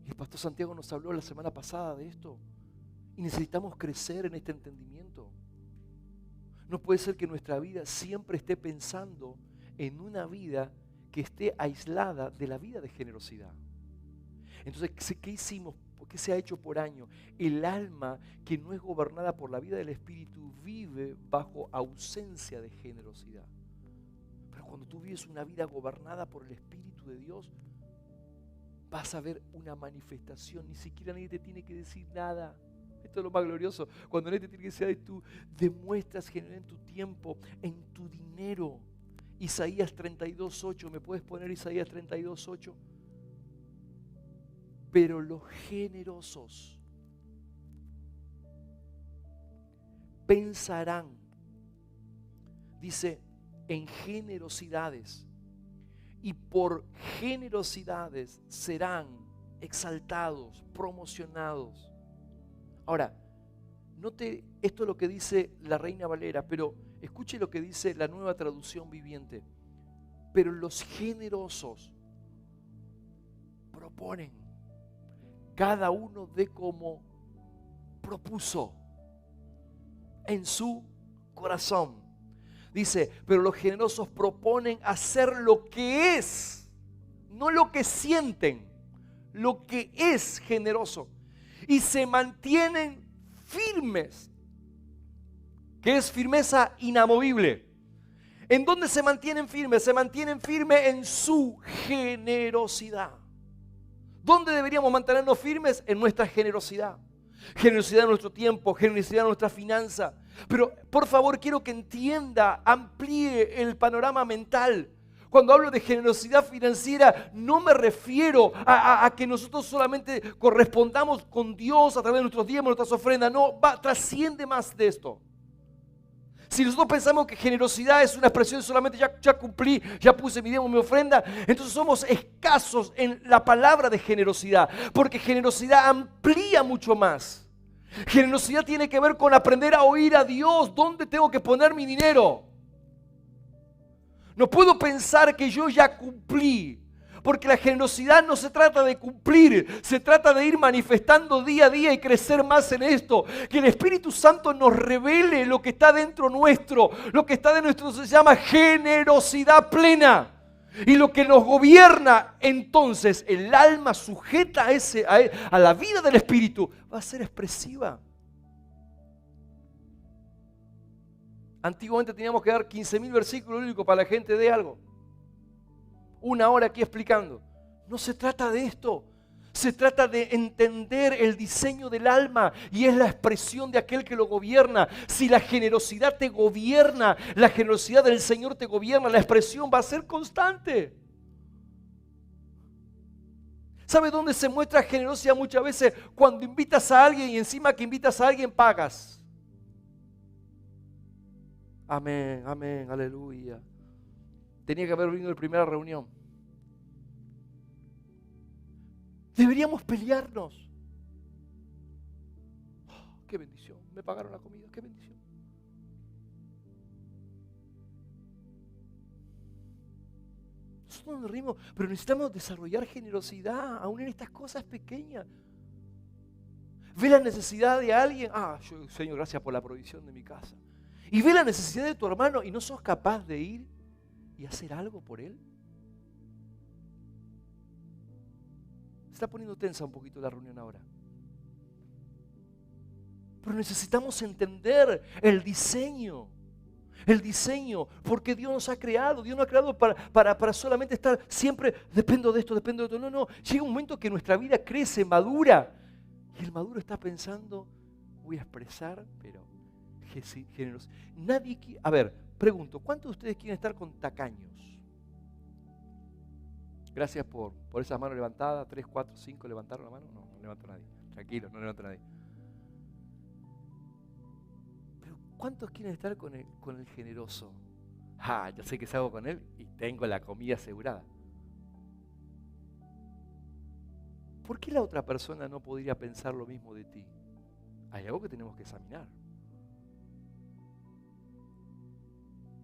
Speaker 1: Y el pastor Santiago nos habló la semana pasada de esto. Y necesitamos crecer en este entendimiento. No puede ser que nuestra vida siempre esté pensando en una vida que esté aislada de la vida de generosidad. Entonces, ¿qué hicimos? ¿Qué se ha hecho por años? El alma que no es gobernada por la vida del Espíritu vive bajo ausencia de generosidad. Pero cuando tú vives una vida gobernada por el Espíritu de Dios, vas a ver una manifestación. Ni siquiera nadie te tiene que decir nada. Esto es lo más glorioso. Cuando nadie te tiene que decir, tú demuestras generar en tu tiempo, en tu dinero. Isaías 32:8. ¿Me puedes poner Isaías 32:8? Pero los generosos pensarán, dice, en generosidades, y por generosidades serán exaltados, promocionados. Ahora, note esto es lo que dice la Reina Valera, pero escuche lo que dice la Nueva Traducción Viviente. Pero los generosos proponen, cada uno de como propuso en su corazón. Dice, pero los generosos proponen hacer lo que es, no lo que sienten, lo que es generoso. Y se mantienen firmes, que es firmeza inamovible. ¿En dónde se mantienen firmes? Se mantienen firmes en su generosidad. ¿Dónde deberíamos mantenernos firmes? En nuestra generosidad. Generosidad en nuestro tiempo, generosidad en nuestra finanza. Pero por favor quiero que entienda, amplíe el panorama mental. Cuando hablo de generosidad financiera, no me refiero a que nosotros solamente correspondamos con Dios a través de nuestros diezmos, nuestras ofrendas. No, trasciende más de esto. Si nosotros pensamos que generosidad es una expresión de solamente ya cumplí, ya puse mi diezmo, mi ofrenda, entonces somos escasos en la palabra de generosidad, porque generosidad amplía mucho más. Generosidad tiene que ver con aprender a oír a Dios. ¿Dónde tengo que poner mi dinero? No puedo pensar que yo ya cumplí, porque la generosidad no se trata de cumplir, se trata de ir manifestando día a día y crecer más en esto. Que el Espíritu Santo nos revele lo que está dentro nuestro. Lo que está dentro nuestro se llama generosidad plena. Y lo que nos gobierna, entonces el alma sujeta a la vida del Espíritu va a ser expresiva. Antiguamente teníamos que dar 15.000 versículos bíblicos para la gente de algo. Una hora aquí explicando. No se trata de esto. Se trata de entender el diseño del alma y es la expresión de aquel que lo gobierna. Si la generosidad te gobierna, la generosidad del Señor te gobierna, la expresión va a ser constante. ¿Sabe dónde se muestra generosidad muchas veces? Cuando invitas a alguien y encima que invitas a alguien pagas. Amén, amén, aleluya. Tenía que haber venido en la primera reunión. Deberíamos pelearnos. Oh, qué bendición, me pagaron la comida, qué bendición. Nosotros nos reímos, pero necesitamos desarrollar generosidad, aún en estas cosas pequeñas. Ve la necesidad de alguien. Señor, gracias por la provisión de mi casa. Y ve la necesidad de tu hermano y no sos capaz de ir y hacer algo por él. Se está poniendo tensa un poquito la reunión ahora. Pero necesitamos entender el diseño, porque Dios nos ha creado. Dios nos ha creado para solamente estar siempre, dependo de esto. No. Llega un momento que nuestra vida crece, madura. Y el maduro está pensando, voy a expresar, pero generoso. Nadie quiere. A ver, pregunto, ¿cuántos de ustedes quieren estar con tacaños? Gracias por esas manos levantadas. 3, 4, 5 levantaron la mano. No levantó nadie. Tranquilo, no levantó nadie. Pero ¿cuántos quieren estar con el generoso? Yo sé que salgo con él y tengo la comida asegurada. ¿Por qué la otra persona no podría pensar lo mismo de ti? Hay algo que tenemos que examinar.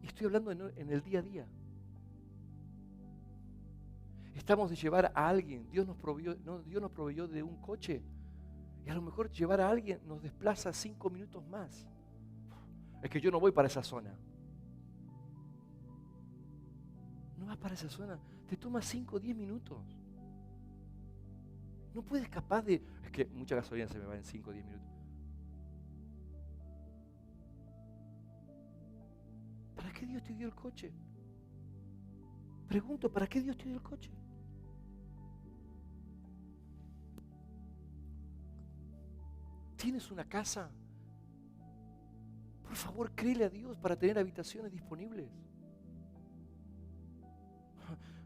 Speaker 1: Y estoy hablando en el día a día. Estamos de llevar a alguien. Dios nos proveyó de un coche. Y a lo mejor llevar a alguien nos desplaza 5 minutos más. Es que yo no voy para esa zona. No vas para esa zona. Te toma 5 o 10 minutos. No puedes capaz de... Es que mucha gasolina se me va en 5 o 10 minutos. ¿Para qué Dios te dio el coche? Pregunto, ¿para qué Dios te dio el coche? ¿Tienes una casa? Por favor, créele a Dios para tener habitaciones disponibles.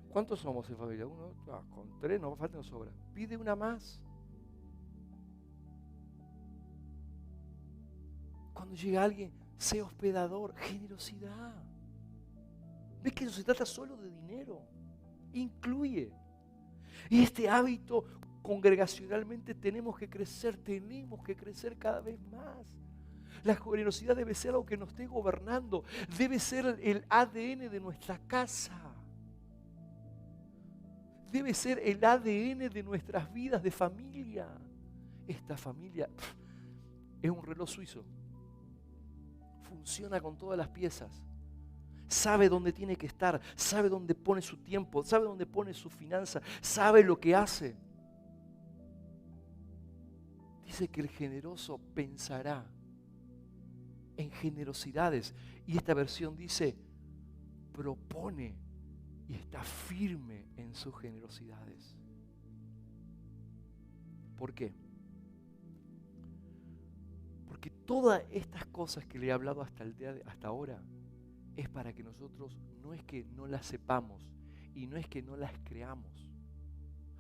Speaker 1: ¿Cuántos somos en familia? Uno, con 3 no falta, no sobra. Pide una más. Cuando llega alguien, sé hospedador, generosidad. ¿Ves que no se trata solo de dinero? Incluye. Y este hábito congregacionalmente tenemos que crecer cada vez más. La generosidad debe ser algo que nos esté gobernando, debe ser el ADN de nuestra casa. Debe ser el ADN de nuestras vidas de familia. Esta familia es un reloj suizo. Funciona con todas las piezas. Sabe dónde tiene que estar, sabe dónde pone su tiempo, sabe dónde pone su finanza, sabe lo que hace. Dice que el generoso pensará en generosidades. Y esta versión dice, propone y está firme en sus generosidades. ¿Por qué? Porque todas estas cosas que le he hablado hasta ahora es para que nosotros no es que no las sepamos y no es que no las creamos.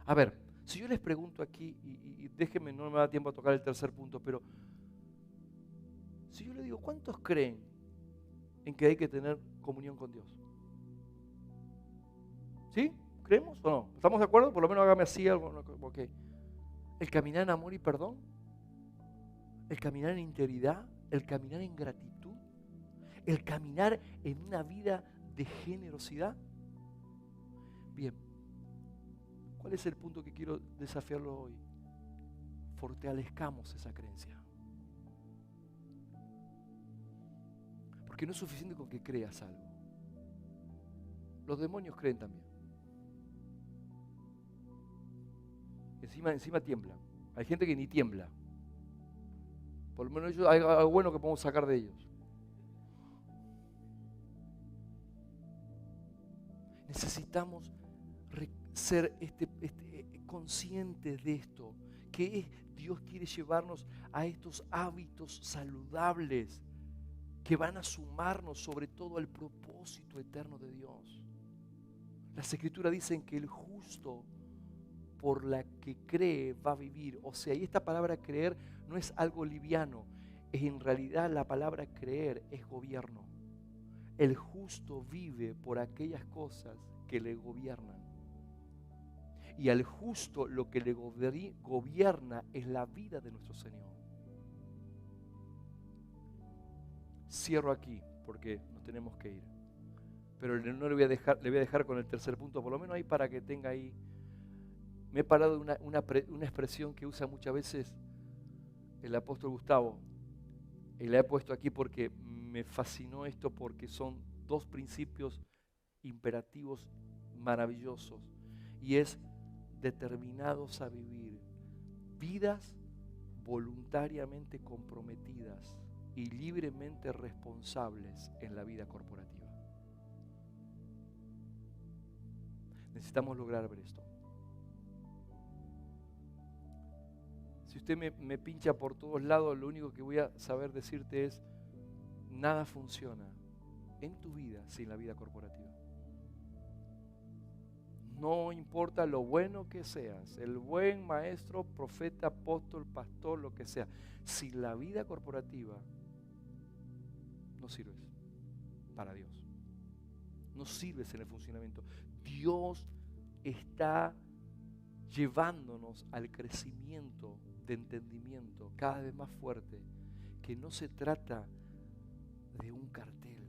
Speaker 1: A ver, si yo les pregunto aquí, y déjenme, no me da tiempo a tocar el tercer punto, pero si yo les digo, ¿cuántos creen en que hay que tener comunión con Dios? ¿Sí? ¿Creemos o no? ¿Estamos de acuerdo? Por lo menos hágame así algo. Ok. El caminar en amor y perdón, el caminar en integridad, el caminar en gratitud, el caminar en una vida de generosidad. Bien, ¿cuál es el punto que quiero desafiarlo hoy? Fortalezcamos esa creencia. Porque no es suficiente con que creas algo. Los demonios creen también. Encima tiemblan. Hay gente que ni tiembla. Por lo menos hay algo bueno que podemos sacar de ellos. Necesitamos conscientes de esto, que Dios quiere llevarnos a estos hábitos saludables que van a sumarnos sobre todo al propósito eterno de Dios. Las Escrituras dicen que el justo por la que cree va a vivir. O sea, y esta palabra creer no es algo liviano, en realidad la palabra creer es gobierno. El justo vive por aquellas cosas que le gobiernan. Y al justo lo que le gobierna es la vida de nuestro Señor. Cierro aquí porque nos tenemos que ir. Pero no le voy a dejar con el tercer punto, por lo menos ahí para que tenga ahí. Me he parado de una expresión que usa muchas veces el apóstol Gustavo. Y la he puesto aquí porque me fascinó esto, porque son dos principios imperativos maravillosos. Y es determinados a vivir vidas voluntariamente comprometidas y libremente responsables en la vida corporativa. Necesitamos lograr ver esto. Si usted me pincha por todos lados, lo único que voy a saber decirte es: nada funciona en tu vida sin la vida corporativa. No importa lo bueno que seas, el buen maestro, profeta, apóstol, pastor, lo que sea, sin la vida corporativa no sirves para Dios. No sirves en el funcionamiento. Dios está llevándonos al crecimiento de entendimiento cada vez más fuerte, que no se trata de un cartel.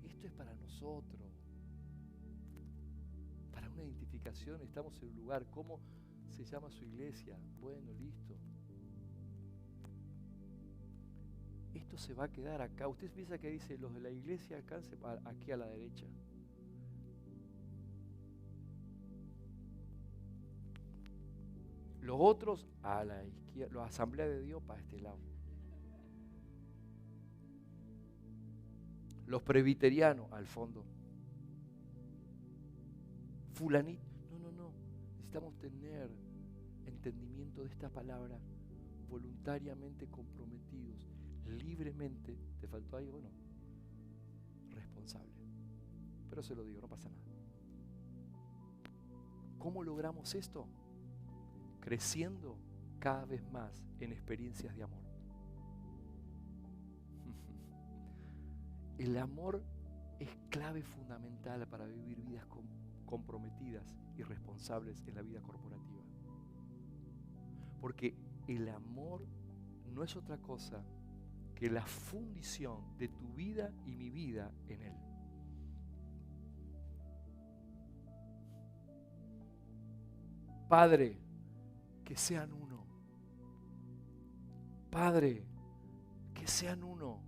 Speaker 1: Esto es para nosotros, para una identificación. Estamos en un lugar. ¿Cómo se llama su iglesia? Bueno, listo. Esto se va a quedar acá. Usted piensa que dice los de la iglesia alcance aquí a la derecha. Los otros a la izquierda, la Asamblea de Dios para este lado. Los presbiterianos al fondo. Fulanito. No. Necesitamos tener entendimiento de esta palabra, voluntariamente comprometidos, libremente. ¿Te faltó ahí? Bueno, responsable. Pero se lo digo, no pasa nada. ¿Cómo logramos esto? Creciendo cada vez más en experiencias de amor. El amor es clave fundamental para vivir vidas comprometidas y responsables en la vida corporativa. Porque el amor no es otra cosa que la fundición de tu vida y mi vida en Él. Padre, que sean uno. Padre, que sean uno.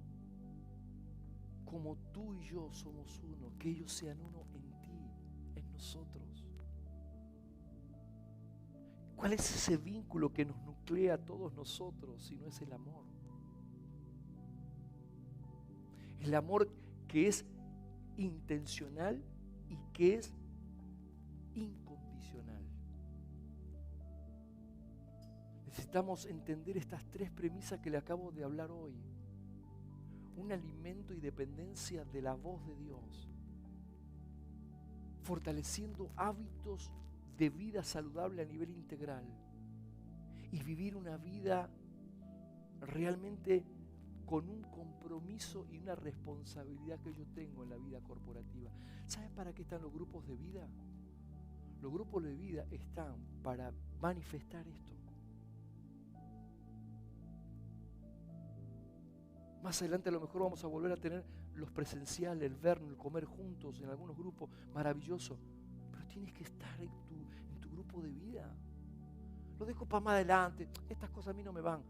Speaker 1: Como tú y yo somos uno, que ellos sean uno en ti, en nosotros. ¿Cuál es ese vínculo que nos nuclea a todos nosotros si no es el amor? El amor que es intencional y que es incondicional. Necesitamos entender estas tres premisas que le acabo de hablar hoy. Un alimento y dependencia de la voz de Dios. Fortaleciendo hábitos de vida saludable a nivel integral. Y vivir una vida realmente con un compromiso y una responsabilidad que yo tengo en la vida corporativa. ¿Sabes para qué están los grupos de vida? Los grupos de vida están para manifestar esto. Más adelante a lo mejor vamos a volver a tener los presenciales, el vernos, el comer juntos en algunos grupos, maravilloso. Pero tienes que estar en tu grupo de vida. Lo dejo para más adelante, estas cosas a mí no me van.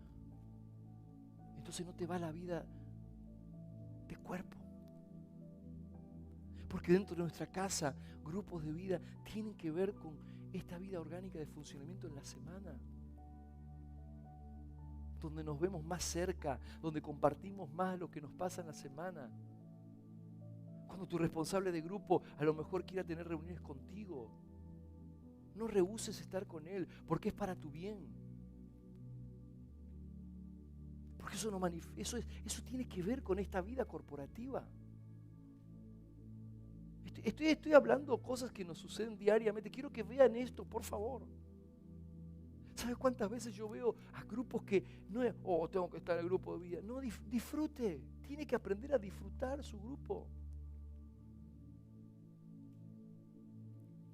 Speaker 1: Entonces no te va la vida de cuerpo. Porque dentro de nuestra casa, grupos de vida tienen que ver con esta vida orgánica de funcionamiento en la semana. Donde nos vemos más cerca, donde compartimos más lo que nos pasa en la semana. Cuando tu responsable de grupo a lo mejor quiera tener reuniones contigo. No rehúses estar con Él, porque es para tu bien. Porque eso tiene que ver con esta vida corporativa. Estoy hablando cosas que nos suceden diariamente. Quiero que vean esto, por favor. ¿Sabes cuántas veces yo veo a grupos que no es, tengo que estar en el grupo de vida? No, disfrute. Tiene que aprender a disfrutar su grupo.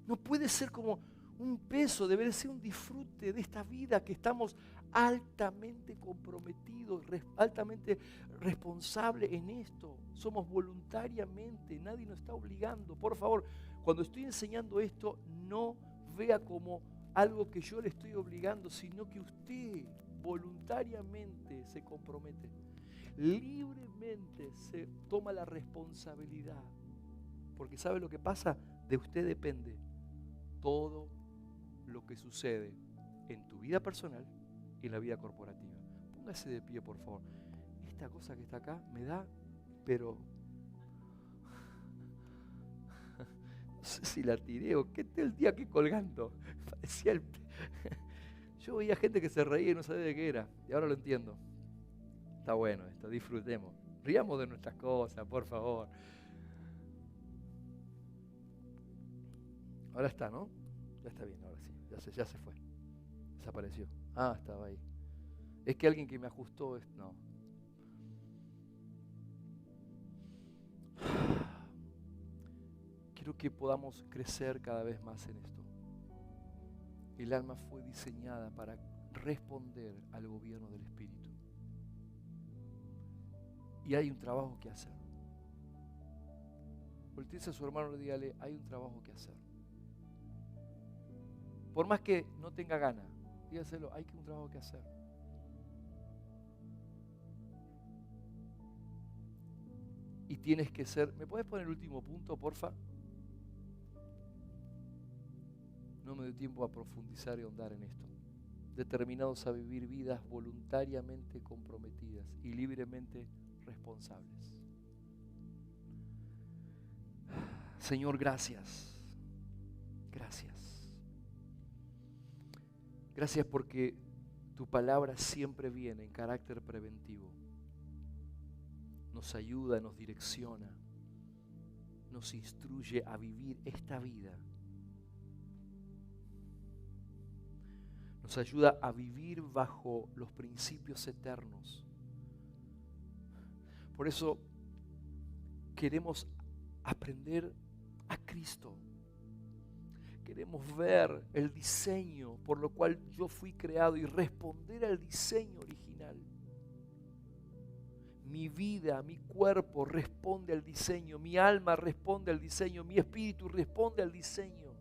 Speaker 1: No puede ser como un peso, debe ser un disfrute de esta vida que estamos altamente comprometidos, altamente responsables en esto. Somos voluntariamente, nadie nos está obligando. Por favor, cuando estoy enseñando esto, no vea como algo que yo le estoy obligando, sino que usted voluntariamente se compromete, libremente se toma la responsabilidad. Porque ¿sabe lo que pasa? De usted depende todo lo que sucede en tu vida personal y en la vida corporativa. Póngase de pie, por favor. Esta cosa que está acá me da, pero no sé si la tiré o qué el día que colgando. Parecía Yo veía gente que se reía y no sabía de qué era. Y ahora lo entiendo. Está bueno esto, disfrutemos. Riamos de nuestras cosas, por favor. Ahora está, ¿no? Ya está bien, ahora sí. Ya se fue. Desapareció. Ah, estaba ahí. Es que alguien que me ajustó, no. Quiero que podamos crecer cada vez más en esto. El alma fue diseñada para responder al gobierno del Espíritu. Y hay un trabajo que hacer. Voltéese a su hermano y dígale, hay un trabajo que hacer. Por más que no tenga ganas, dígaselo, hay un trabajo que hacer. Y tienes que ser, ¿me puedes poner el último punto, porfa? No me dio tiempo a profundizar y ahondar en esto. Determinados a vivir vidas voluntariamente comprometidas y libremente responsables. Señor, gracias. Gracias. Gracias porque tu palabra siempre viene en carácter preventivo. Nos ayuda, nos direcciona, nos instruye a vivir esta vida. Nos ayuda a vivir bajo los principios eternos. Por eso queremos aprender a Cristo. Queremos ver el diseño por lo cual yo fui creado y responder al diseño original. Mi vida, mi cuerpo responde al diseño, mi alma responde al diseño, mi espíritu responde al diseño.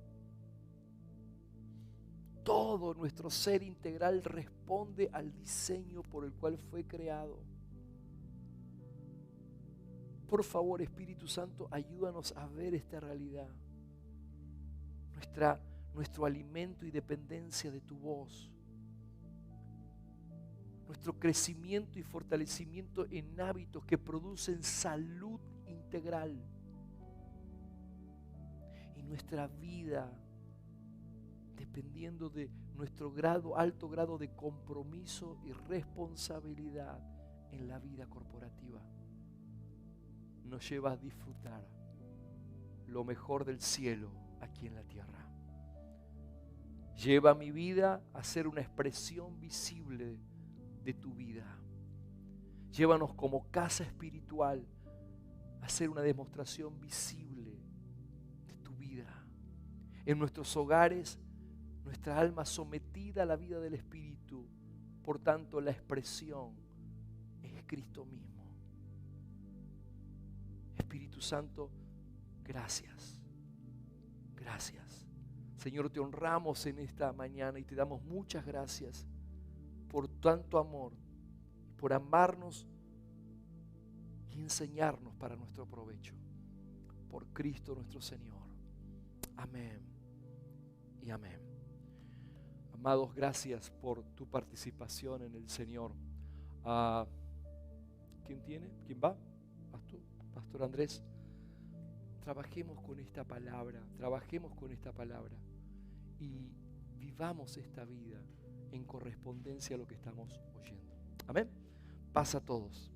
Speaker 1: Todo nuestro ser integral responde al diseño por el cual fue creado. Por favor, Espíritu Santo, ayúdanos a ver esta realidad. Nuestro alimento y dependencia de tu voz. Nuestro crecimiento y fortalecimiento en hábitos que producen salud integral. Y nuestra vida dependiendo de nuestro alto grado de compromiso y responsabilidad en la vida corporativa. Nos lleva a disfrutar lo mejor del cielo aquí en la tierra. Lleva mi vida a ser una expresión visible de tu vida. Llévanos como casa espiritual a ser una demostración visible de tu vida. En nuestros hogares, nuestra alma sometida a la vida del Espíritu, por tanto la expresión es Cristo mismo. Espíritu Santo, gracias. Gracias. Señor, te honramos en esta mañana y te damos muchas gracias por tanto amor, por amarnos y enseñarnos para nuestro provecho. Por Cristo nuestro Señor. Amén y amén. Amados, gracias por tu participación en el Señor. ¿Quién tiene? ¿Quién va? Pastor Andrés. Trabajemos con esta palabra, y vivamos esta vida en correspondencia a lo que estamos oyendo. Amén. Paz a todos.